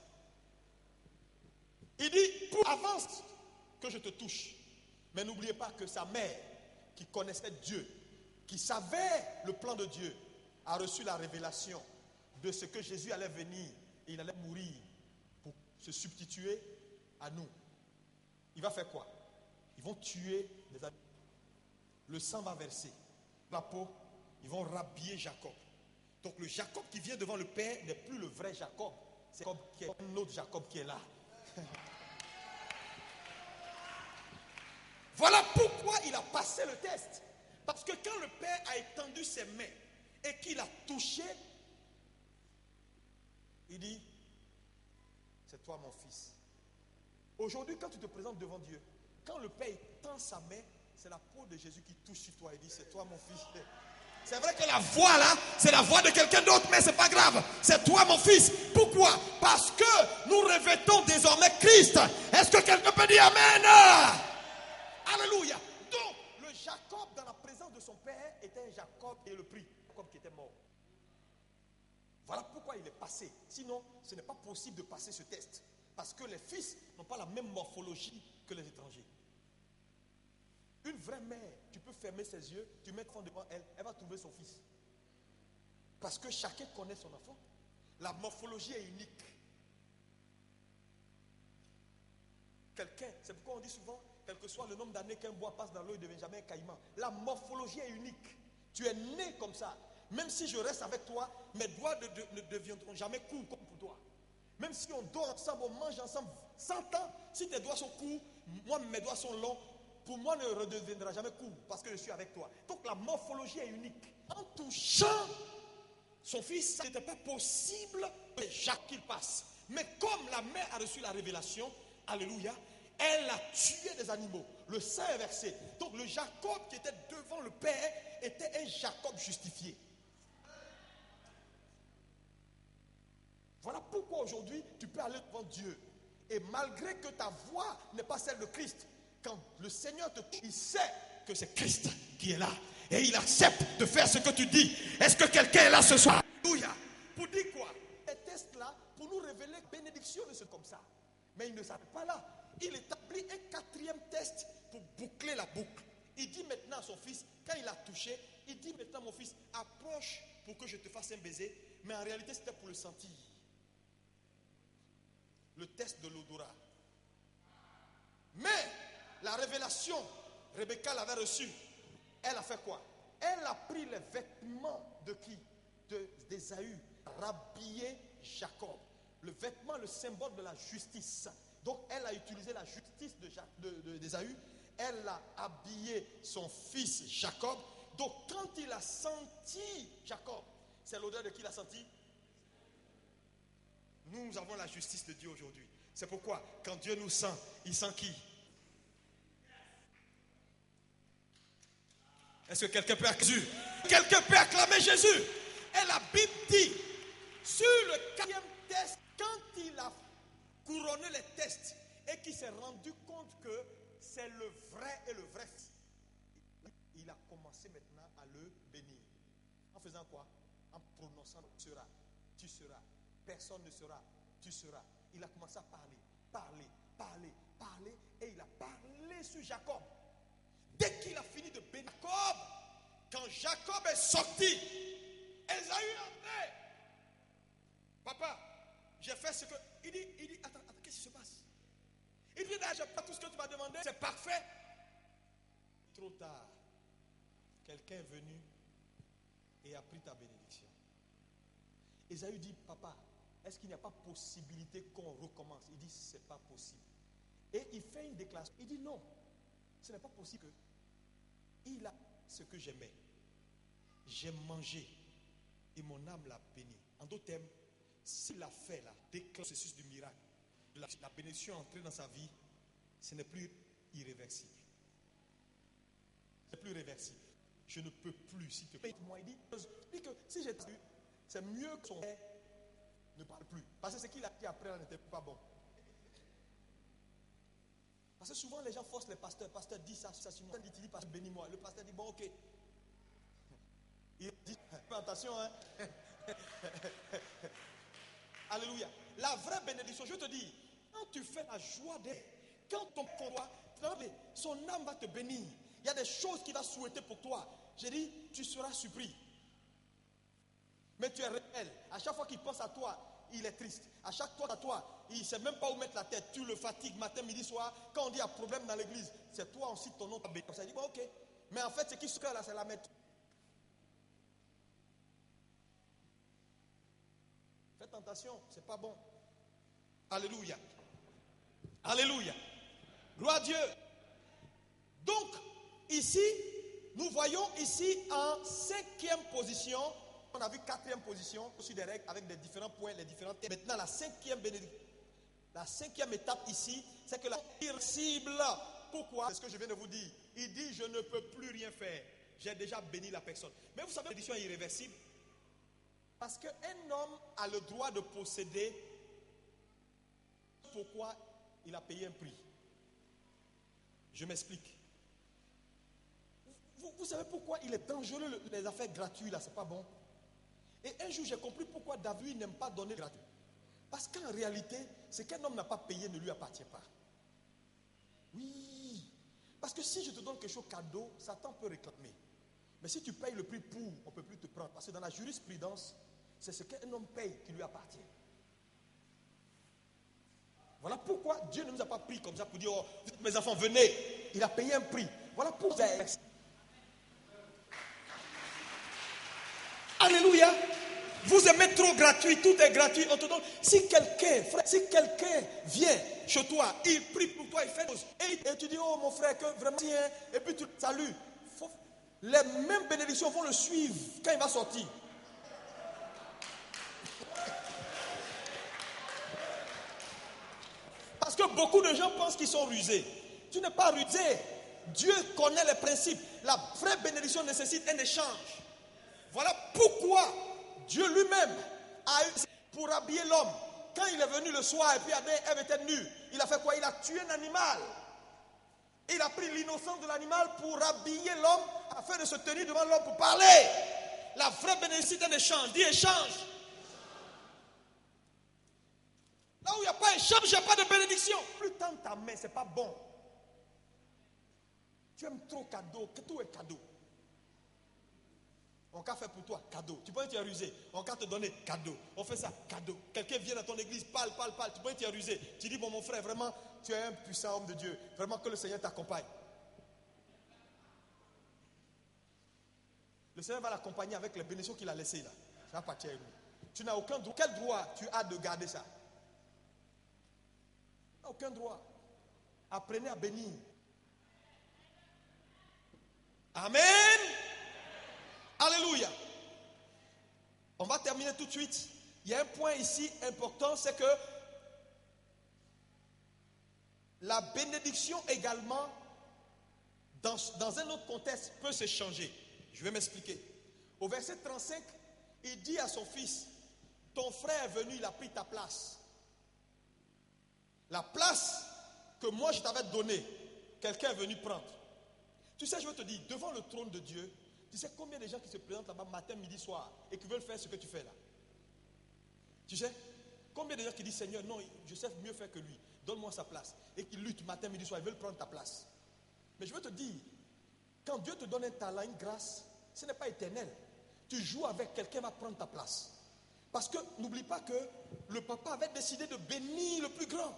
Il dit, avance que je te touche. Mais n'oubliez pas que sa mère, qui connaissait Dieu, qui savait le plan de Dieu, a reçu la révélation de ce que Jésus allait venir et il allait mourir pour se substituer à nous. Il va faire quoi? Ils vont tuer les animaux. Le sang va verser. La peau, ils vont rhabiller Jacob. Donc le Jacob qui vient devant le Père n'est plus le vrai Jacob. C'est un autre Jacob qui est là. Voilà pourquoi il a passé le test. Parce que quand le Père a étendu ses mains et qu'il a touché, il dit, c'est toi mon fils. Aujourd'hui, quand tu te présentes devant Dieu, quand le Père tend sa main, c'est la peau de Jésus qui touche sur toi et dit, c'est toi mon fils. C'est vrai que la voix là, c'est la voix de quelqu'un d'autre, mais c'est pas grave. C'est toi mon fils. Pourquoi? Parce que nous revêtons désormais Christ. Est-ce que quelqu'un peut dire Amen? Alléluia. Donc, le Jacob dans la présence de son père était un Jacob et le prix, Jacob qui était mort. Voilà pourquoi il est passé. Sinon, ce n'est pas possible de passer ce test. Parce que les fils n'ont pas la même morphologie que les étrangers. Une vraie mère, tu peux fermer ses yeux, tu mets ton enfant devant elle, elle va trouver son fils. Parce que chacun connaît son enfant. La morphologie est unique. Quelqu'un, c'est pourquoi on dit souvent, quel que soit le nombre d'années qu'un bois passe dans l'eau, il ne devient jamais un caïman. La morphologie est unique. Tu es né comme ça. Même si je reste avec toi, mes doigts ne deviendront jamais courts comme pour toi. Même si on dort ensemble, on mange ensemble 100 ans, si tes doigts sont courts, moi mes doigts sont longs, pour moi ne redeviendra jamais court parce que je suis avec toi. Donc la morphologie est unique. En touchant son fils, ça n'était pas possible que Jacques qu'il passe. Mais comme la mère a reçu la révélation, alléluia, elle a tué des animaux. Le sang est versé. Donc le Jacob qui était devant le Père était un Jacob justifié. Voilà pourquoi aujourd'hui tu peux aller devant Dieu. Et malgré que ta voix n'est pas celle de Christ, quand le Seigneur te touche, il sait que c'est Christ qui est là. Et il accepte de faire ce que tu dis. Est-ce que quelqu'un est là ce soir? Alléluia. Pour dire quoi? Ces tests-là, pour nous révéler que bénédiction ne c'est comme ça. Mais il ne s'arrête pas là. Il établit un quatrième test pour boucler la boucle. Il dit maintenant à son fils, quand il a touché, il dit maintenant mon fils, approche pour que je te fasse un baiser. Mais en réalité, c'était pour le sentir. Le test de l'odorat. Mais la révélation, Rebecca l'avait reçue. Elle a fait quoi? Elle a pris les vêtements de qui? D'Ésaü, rhabillé Jacob. Le vêtement, le symbole de la justice. Donc elle a utilisé la justice d'Ésaü. Elle a habillé son fils Jacob. Donc quand il a senti Jacob, c'est l'odeur de qui il a senti? Nous avons la justice de Dieu aujourd'hui. C'est pourquoi quand Dieu nous sent, il sent qui? Est-ce que quelqu'un peut acclamer Jésus? Quelqu'un peut acclamer Jésus? Et la Bible dit, sur le quatrième test, quand il a couronné les tests et qu'il s'est rendu compte que c'est le vrai et le vrai, il a commencé maintenant à le bénir. En faisant quoi? En prononçant tu seras, tu seras, personne ne sera, tu seras. Il a commencé à parler, et il a parlé sur Jacob. Dès qu'il a fini de bénir Jacob, quand Jacob est sorti, Ésaü est entré. Papa, j'ai fait ce que... Il dit, attends, qu'est-ce qui se passe? Il dit, là, je n'ai pas tout ce que tu m'as demandé, c'est parfait. Trop tard, quelqu'un est venu et a pris ta bénédiction. Ésaü dit, papa, est-ce qu'il n'y a pas possibilité qu'on recommence? Il dit, c'est pas possible. Et il fait une déclaration. Il dit, non, ce n'est pas possible. Il a ce que j'aimais. J'ai mangé et mon âme l'a béni. En d'autres termes, s'il a fait là, le processus du miracle, la bénédiction est entrée dans sa vie, ce n'est plus irréversible. C'est plus réversible. Je ne peux plus, s'il te plaît. Moi, il dit que si j'ai eu, c'est mieux que son père ne parle plus. Parce que ce qu'il a dit après là n'était pas bon. Parce que souvent les gens forcent les pasteurs. Le pasteur dit ça sur moi. Il dit, pasteur, bénis-moi. Le pasteur dit, bon, ok. Il dit, fais attention, hein. Alléluia. La vraie bénédiction, je te dis, quand tu fais la joie d'elle, quand ton convoi, son âme va te bénir. Il y a des choses qu'il va souhaiter pour toi. J'ai dit, tu seras surpris. Mais tu es réel. À chaque fois qu'il pense à toi, il est triste. À chaque fois à toi, il ne sait même pas où mettre la tête. Tu le fatigues matin, midi, soir. Quand on dit il y a problème dans l'église, c'est toi, on cite ton nom. Ça dit, bon, ok. Mais en fait, ce qui se passe là, c'est la mettre. Faites attention, c'est pas bon. Alléluia. Alléluia. Gloire à Dieu. Donc, ici, nous voyons ici en 5e position. On a vu 4e position, aussi des règles avec des différents points, les différents thèmes. Maintenant, la 5e bénédiction. La 5e étape ici, c'est que la irréversible. Pourquoi? C'est ce que je viens de vous dire. Il dit, je ne peux plus rien faire. J'ai déjà béni la personne. Mais vous savez, la bénédiction est irréversible. Parce qu'un homme a le droit de posséder. Pourquoi il a payé un prix? Je m'explique. Vous savez pourquoi il est dangereux les affaires gratuites là, c'est pas bon. Et un jour j'ai compris pourquoi David n'aime pas donner gratuit. Parce qu'en réalité, ce qu'un homme n'a pas payé ne lui appartient pas. Oui. Parce que si je te donne quelque chose cadeau, Satan peut réclamer. Mais si tu payes le prix pour, on ne peut plus te prendre. Parce que dans la jurisprudence, c'est ce qu'un homme paye qui lui appartient. Voilà pourquoi Dieu ne nous a pas pris comme ça pour dire, oh, mes enfants, venez. Il a payé un prix. Voilà pourquoi. Alléluia. Vous aimez trop gratuit, tout est gratuit, on te donne. Si quelqu'un vient chez toi, il prie pour toi, il fait chose, et tu dis, oh mon frère, que vraiment tiens, et puis tu le salues. Les mêmes bénédictions vont le suivre quand il va sortir. Parce que beaucoup de gens pensent qu'ils sont rusés. Tu n'es pas rusé. Dieu connaît les principes. La vraie bénédiction nécessite un échange. Voilà pourquoi Dieu lui-même a eu pour habiller l'homme. Quand il est venu le soir et puis Ève était nue, il a fait quoi? Il a tué un animal. Il a pris l'innocence de l'animal pour habiller l'homme afin de se tenir devant l'homme pour parler. La vraie bénédiction, c'est un échange. Dis échange. Là où il n'y a pas échange, il n'y a pas de bénédiction. Plus tendre ta main, ce n'est pas bon. Tu aimes trop cadeau, que tout est cadeau. On va faire pour toi, cadeau. Tu penses que tu es rusé. On va te donner cadeau. On fait ça, cadeau. Quelqu'un vient dans ton église, parle. Tu penses que tu es rusé. Tu dis, bon, mon frère, vraiment, tu es un puissant homme de Dieu. Vraiment que le Seigneur t'accompagne. Le Seigneur va l'accompagner avec les bénédictions qu'il a laissées là. Ça va partir avec lui. Tu n'as aucun droit. Quel droit tu as de garder ça? Tu n'as aucun droit. Apprenez à bénir. Amen. Alléluia. On va terminer tout de suite. Il y a un point ici important, c'est que la bénédiction également, dans un autre contexte, peut se changer. Je vais m'expliquer. Au verset 35, il dit à son fils, ton frère est venu, il a pris ta place. La place que moi je t'avais donnée, quelqu'un est venu prendre. Tu sais, je veux te dire, devant le trône de Dieu, tu sais combien de gens qui se présentent là-bas matin, midi, soir et qui veulent faire ce que tu fais là? Tu sais, combien de gens qui disent, Seigneur, non, je sais mieux faire que lui, donne-moi sa place. Et qui luttent matin, midi, soir, ils veulent prendre ta place. Mais je veux te dire, quand Dieu te donne un talent, une grâce, ce n'est pas éternel. Tu joues avec, quelqu'un va prendre ta place. Parce que n'oublie pas que le papa avait décidé de bénir le plus grand.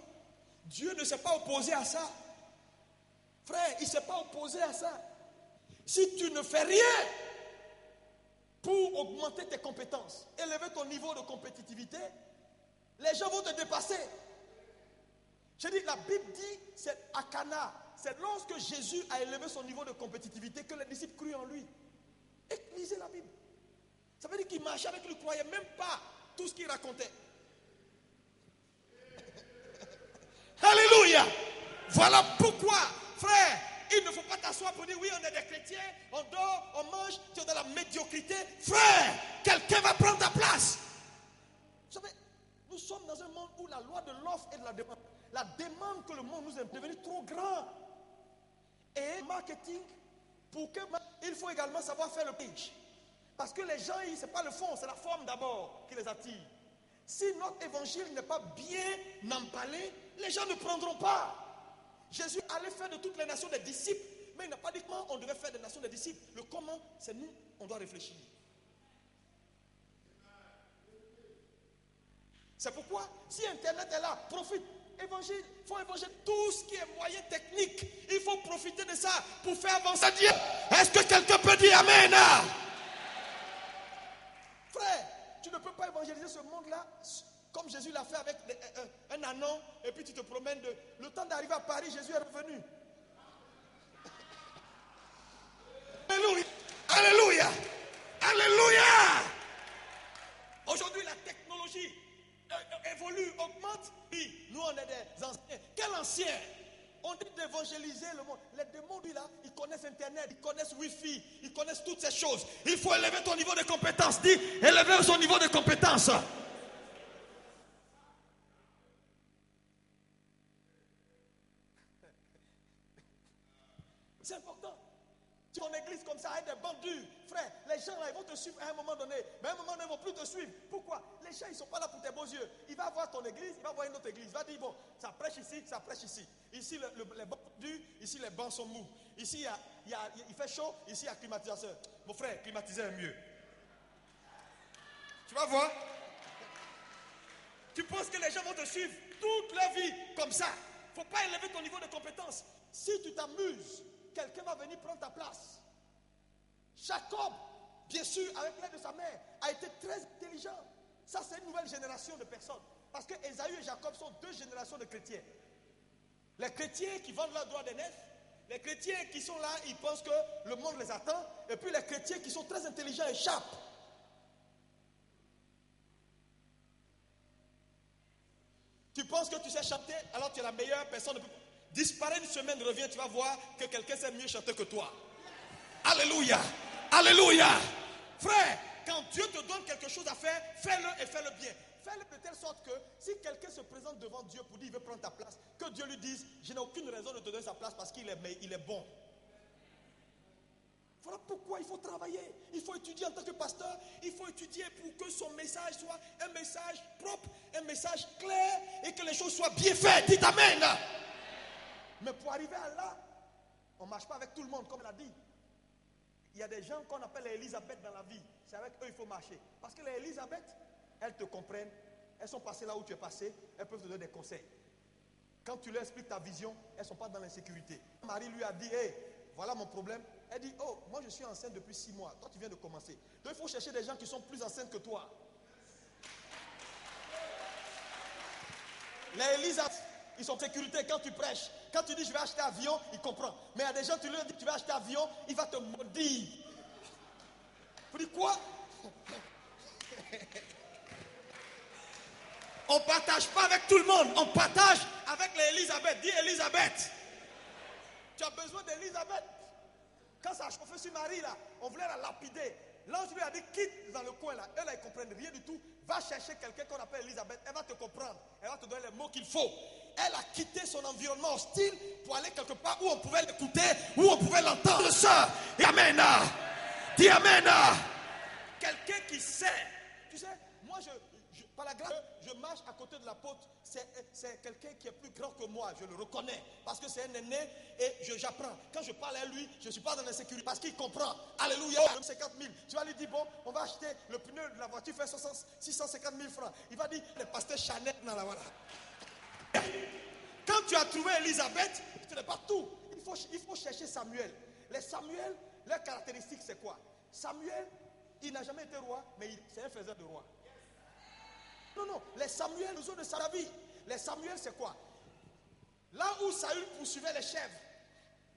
Dieu ne s'est pas opposé à ça. Frère, il ne s'est pas opposé à ça. Si tu ne fais rien pour augmenter tes compétences, élever ton niveau de compétitivité, les gens vont te dépasser. Je dis, la Bible dit, c'est à Cana, c'est lorsque Jésus a élevé son niveau de compétitivité que les disciples crurent en lui. Et lisez la Bible. Ça veut dire qu'ils marchaient avec lui, ne croyaient même pas tout ce qu'il racontait. Alléluia. Voilà pourquoi, frère, il ne faut pas t'asseoir pour dire oui, on est des chrétiens, on dort, on mange, tu es dans la médiocrité. Frère, quelqu'un va prendre ta place. Vous savez, nous sommes dans un monde où la loi de l'offre et de la demande. La demande que le monde nous est devenue trop grande. Et marketing, il faut également savoir faire le pitch. Parce que les gens, ce n'est pas le fond, c'est la forme d'abord qui les attire. Si notre évangile n'est pas bien emballé, les gens ne prendront pas. Jésus allait faire de toutes les nations des disciples, mais il n'a pas dit comment on devait faire des nations des disciples. Le comment, c'est nous, on doit réfléchir. C'est pourquoi, si Internet est là, profite. Évangile, il faut évangile tout ce qui est moyen technique. Il faut profiter de ça pour faire avancer Dieu. Est-ce que quelqu'un peut dire Amen? Frère, tu ne peux pas évangéliser ce monde-là comme Jésus l'a fait avec un anon, et puis tu te promènes le temps d'arriver à Paris, Jésus est revenu. Alléluia! Alléluia! Alléluia! Aujourd'hui, la technologie évolue, augmente. Oui, nous, on est des anciens. Quel ancien? On dit d'évangéliser le monde. Les démons, lui, là, ils connaissent Internet, ils connaissent Wi-Fi, ils connaissent toutes ces choses. Il faut élever ton niveau de compétence. Dis, élever son niveau de compétence. C'est important. Tu es en église comme ça, avec des bancs durs. Frère, les gens là, ils vont te suivre à un moment donné. Mais à un moment donné, ils ne vont plus te suivre. Pourquoi? Les gens, ils ne sont pas là pour tes beaux yeux. Il va voir ton église, il va voir une autre église. Il va dire, bon, ça prêche ici, ça prêche ici. Ici, les bancs sont durs, ici, les bancs sont mous. Ici, il fait chaud, ici, il y a climatiseur. Mon frère, climatiseur est mieux. Tu vas voir? Tu penses que les gens vont te suivre toute leur vie comme ça? Il ne faut pas élever ton niveau de compétence. Si tu t'amuses, quelqu'un va venir prendre ta place. Jacob, bien sûr, avec l'aide de sa mère, a été très intelligent. Ça, c'est une nouvelle génération de personnes. Parce que Ésaü et Jacob sont deux générations de chrétiens. Les chrétiens qui vendent leur droit d'aînesse, les chrétiens qui sont là, ils pensent que le monde les attend, et puis les chrétiens qui sont très intelligents échappent. Tu penses que tu sais chanter, alors tu es la meilleure personne. Disparaît une semaine, reviens, tu vas voir que quelqu'un sait mieux chanter que toi. Alléluia. Alléluia. Frère, quand Dieu te donne quelque chose à faire, fais-le et fais-le bien. fais-le de telle sorte que si quelqu'un se présente devant Dieu pour dire qu'il veut prendre ta place, que Dieu lui dise, je n'ai aucune raison de te donner sa place parce qu'il est bon. Voilà pourquoi il faut travailler. Il faut étudier en tant que pasteur. Il faut étudier pour que son message soit un message propre, un message clair et que les choses soient bien faites. Dites Amen. Mais pour arriver à là, on ne marche pas avec tout le monde, comme elle a dit. Il y a des gens qu'on appelle les Elisabeth dans la vie. C'est avec eux qu'il faut marcher. Parce que les Elisabeth, elles te comprennent. Elles sont passées là où tu es passé. Elles peuvent te donner des conseils. Quand tu leur expliques ta vision, elles ne sont pas dans l'insécurité. Marie lui a dit, hey, voilà mon problème. Elle dit, oh, moi je suis enceinte depuis 6 mois. Toi tu viens de commencer. Donc il faut chercher des gens qui sont plus enceintes que toi. Les Elisabeth, ils sont en sécurité quand tu prêches. Quand tu dis je vais acheter un avion, il comprend. Mais il y a des gens, tu lui dis tu vas acheter un avion, il va te maudire. Vous dites quoi? On ne partage pas avec tout le monde. On partage avec les Elisabeth. Dis Elisabeth. Tu as besoin d'Elisabeth. Quand ça a chauffé sur Marie, là, on voulait la lapider. L'ange lui a dit, quitte dans le coin, là. Elle, elle ne comprend rien du tout. Va chercher quelqu'un qu'on appelle Elisabeth. Elle va te comprendre. Elle va te donner les mots qu'il faut. Elle a quitté son environnement hostile pour aller quelque part où on pouvait l'écouter, où on pouvait l'entendre. Ça, et Amen. Dis Amen. Quelqu'un qui sait. Tu sais, moi, par la grâce, je marche à côté de l'apôtre. C'est quelqu'un qui est plus grand que moi, je le reconnais. Parce que c'est un aîné et j'apprends. Quand je parle à lui, je ne suis pas dans l'insécurité. Parce qu'il comprend. Alléluia. 50 000. Tu vas lui dire, bon, on va acheter le pneu de la voiture, fait 650 000 francs. Il va dire, le pasteur Chanel, non, là, voilà. Quand tu as trouvé Elisabeth, ce n'est pas tout. Il faut chercher Samuel. Les Samuel, leur caractéristique, c'est quoi? Samuel, il n'a jamais été roi, mais c'est un faiseur de roi. Non, les Samuel, nous autres de sa vie. Les Samuel, c'est quoi? Là où Saül poursuivait les chèvres,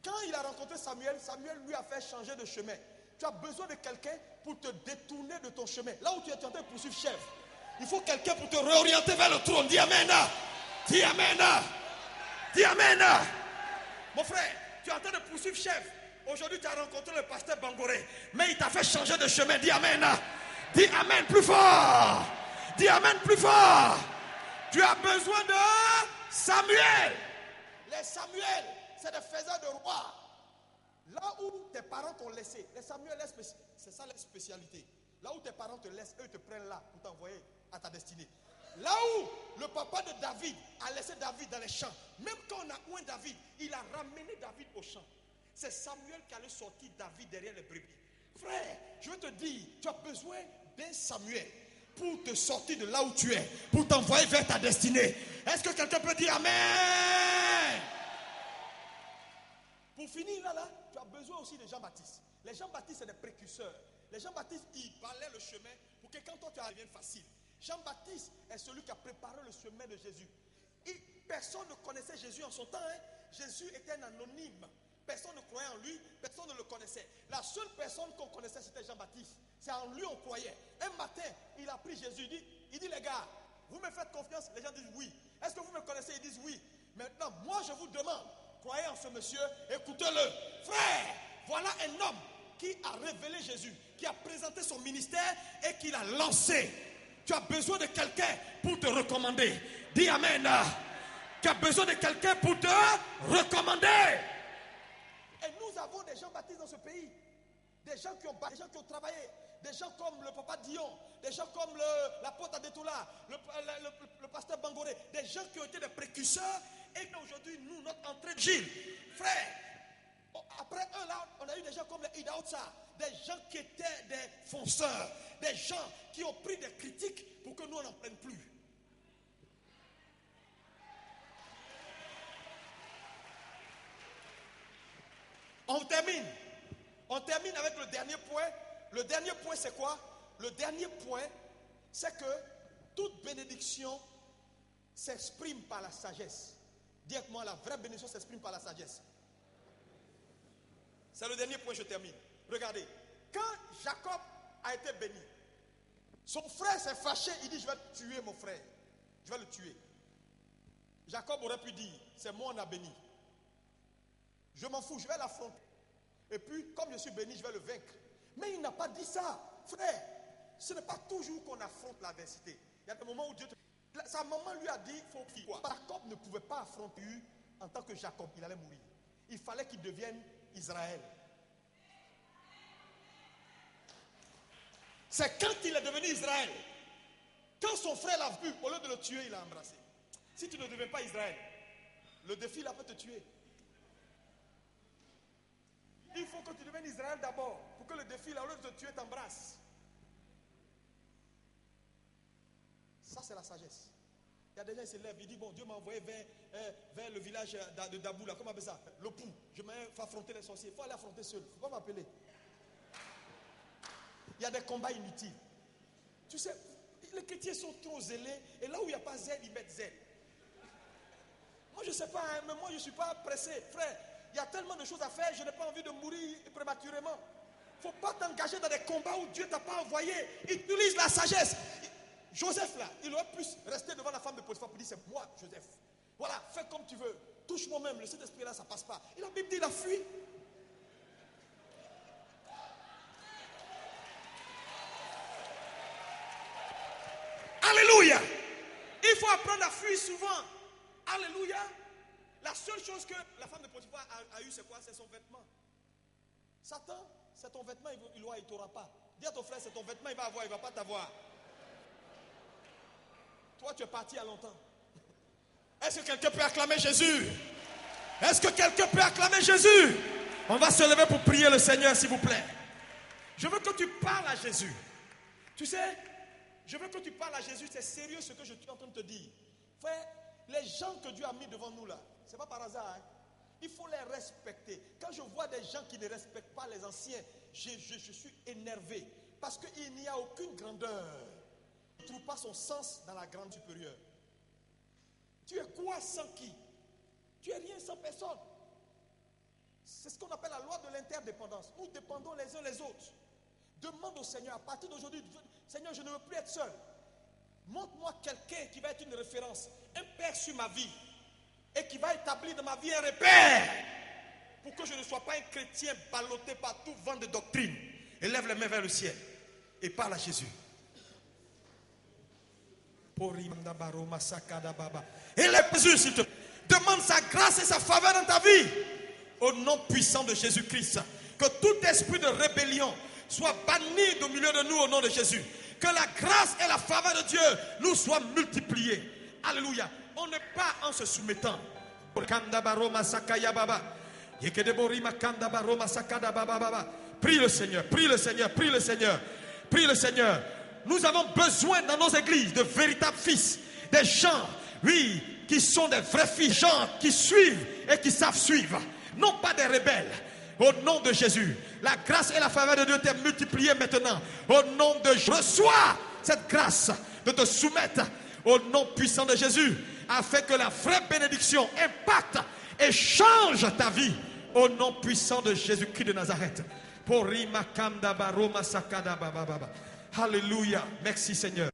quand il a rencontré Samuel, Samuel lui a fait changer de chemin. Tu as besoin de quelqu'un pour te détourner de ton chemin. Là où tu es en train de poursuivre chèvre, il faut quelqu'un pour te réorienter vers le trône. Dis Amen. Dis Amen. Dis Amen. Mon frère, tu es en train de poursuivre chèvre. Aujourd'hui, tu as rencontré le pasteur Bangoré, mais il t'a fait changer de chemin. Dis Amen. Dis Amen plus fort. Dis Amen plus fort. Tu as besoin de Samuel. Les Samuel, c'est des faiseurs de rois. Là où tes parents t'ont laissé, les Samuel, c'est ça leur spécialité. Là où tes parents te laissent, eux te prennent là pour t'envoyer à ta destinée. Là où le papa de David a laissé David dans les champs, même quand on a oint David, il a ramené David au champ. C'est Samuel qui allait sortir David derrière les brebis. Frère, je veux te dire, tu as besoin d'un Samuel pour te sortir de là où tu es, pour t'envoyer vers ta destinée. Est-ce que quelqu'un peut dire Amen? Pour finir là, tu as besoin aussi de Jean-Baptiste. Les Jean-Baptiste, c'est des précurseurs. Les Jean-Baptiste, ils balaient le chemin pour que quand toi tu arrives facile. Jean-Baptiste est celui qui a préparé le chemin de Jésus. Personne ne connaissait Jésus en son temps. Jésus était un anonyme. Personne ne croyait en lui, personne ne le connaissait. La seule personne qu'on connaissait, c'était Jean-Baptiste. C'est en lui on croyait. Un matin, il a pris Jésus. Il dit les gars, vous me faites confiance? Les gens disent oui. Est-ce que vous me connaissez? Ils disent oui. Maintenant, moi je vous demande, croyez en ce monsieur, écoutez-le. Frère, voilà un homme qui a révélé Jésus, qui a présenté son ministère et qui l'a lancé. Tu as besoin de quelqu'un pour te recommander. Dis Amen. Tu as besoin de quelqu'un pour te recommander. Et nous avons des Jean-Baptiste dans ce pays. Des gens qui ont travaillé. Des gens comme le papa Dion. Des gens comme l'apôtre Adetoula. Le pasteur Bangoré. Des gens qui ont été des précurseurs. Et qu'aujourd'hui, nous, notre entrée de Gilles. Frère, après eux là, on a eu des gens comme les Idaotsa. Des gens qui étaient des fonceurs. Des gens qui ont pris des critiques pour que nous, on n'en prenne plus. On termine avec le dernier point. Le dernier point, c'est quoi? Le dernier point, c'est que toute bénédiction s'exprime par la sagesse. Dis-moi, la vraie bénédiction s'exprime par la sagesse. C'est le dernier point, je termine. Regardez, quand Jacob a été béni, son frère s'est fâché, il dit, je vais tuer mon frère. Je vais le tuer. Jacob aurait pu dire, c'est moi on a béni. Je m'en fous, je vais l'affronter. Et puis, comme je suis béni, je vais le vaincre. Mais il n'a pas dit ça. Frère, ce n'est pas toujours qu'on affronte l'adversité. Il y a des moments où Dieu sa maman lui a dit, il faut fuir. Jacob ne pouvait pas affronter en tant que Jacob, il allait mourir. Il fallait qu'il devienne Israël. C'est quand il est devenu Israël, quand son frère l'a vu, au lieu de le tuer, il l'a embrassé. Si tu ne deviens pas Israël, le défi là peut te tuer. Il faut que tu deviennes Israël d'abord, pour que le défi là, au lieu de te tuer, t'embrasse. Ça, c'est la sagesse. Il y a des gens qui se lèvent, ils disent, bon, Dieu m'a envoyé vers le village de Dabou, là, comment on appelle ça? Le Pou. Je vais affronter les sorciers. Il faut aller affronter seul. Il ne faut pas m'appeler. Il y a des combats inutiles. Tu sais, les chrétiens sont trop zélés, et là où il n'y a pas zèle, ils mettent zèle. Moi, je ne sais pas, hein, mais moi, je ne suis pas pressé. Frère, il y a tellement de choses à faire, je n'ai pas envie de mourir prématurément. Il ne faut pas t'engager dans des combats où Dieu ne t'a pas envoyé. Utilise la sagesse. Joseph là, il aurait pu rester devant la femme de Potiphar pour dire, c'est moi Joseph. Voilà, fais comme tu veux. Touche moi-même, le Saint-Esprit là, ça ne passe pas. Et la Bible dit, il a fui. Alléluia. Il faut apprendre à fuir souvent. Alléluia. La seule chose que la femme de Potiphar a eu, c'est quoi? C'est son vêtement. Satan, c'est ton vêtement, il ne t'aura pas. Dis à ton frère, c'est ton vêtement, il va avoir, il ne va pas t'avoir. Toi, tu es parti il y a longtemps. Est-ce que quelqu'un peut acclamer Jésus? Est-ce que quelqu'un peut acclamer Jésus? On va se lever pour prier le Seigneur, s'il vous plaît. Je veux que tu parles à Jésus. Tu sais, je veux que tu parles à Jésus. C'est sérieux ce que je suis en train de te dire. Frère, les gens que Dieu a mis devant nous là, c'est pas par hasard. Hein? Il faut les respecter. Quand je vois des gens qui ne respectent pas les anciens, je suis énervé. Parce qu'il n'y a aucune grandeur. Il ne trouve pas son sens dans la grande supérieure. Tu es quoi sans qui? Tu es rien sans personne. C'est ce qu'on appelle la loi de l'interdépendance. Nous dépendons les uns les autres. Demande au Seigneur, à partir d'aujourd'hui, Seigneur, je ne veux plus être seul. Montre-moi quelqu'un qui va être une référence, un père sur ma vie, et qui va établir dans ma vie un repère, pour que je ne sois pas un chrétien ballotté par tout vent de doctrine. Et lève les mains vers le ciel et parle à Jésus. Et les Jésus, s'il te plaît, demande sa grâce et sa faveur dans ta vie. Au nom puissant de Jésus-Christ, que tout esprit de rébellion soit banni du milieu de nous au nom de Jésus. Que la grâce et la faveur de Dieu nous soient multipliées. Alléluia. On n'est pas en se soumettant. Prie le Seigneur, prie le Seigneur, prie le Seigneur, prie le Seigneur. Nous avons besoin dans nos églises de véritables fils, des gens, oui, qui sont des vrais fils, gens qui suivent et qui savent suivre, non pas des rebelles. Au nom de Jésus, la grâce et la faveur de Dieu t'est multipliée maintenant. Au nom de Jésus, reçois cette grâce de te soumettre au nom puissant de Jésus, afin que la vraie bénédiction impacte et change ta vie. Au nom puissant de Jésus-Christ de Nazareth. Alléluia. Merci Seigneur.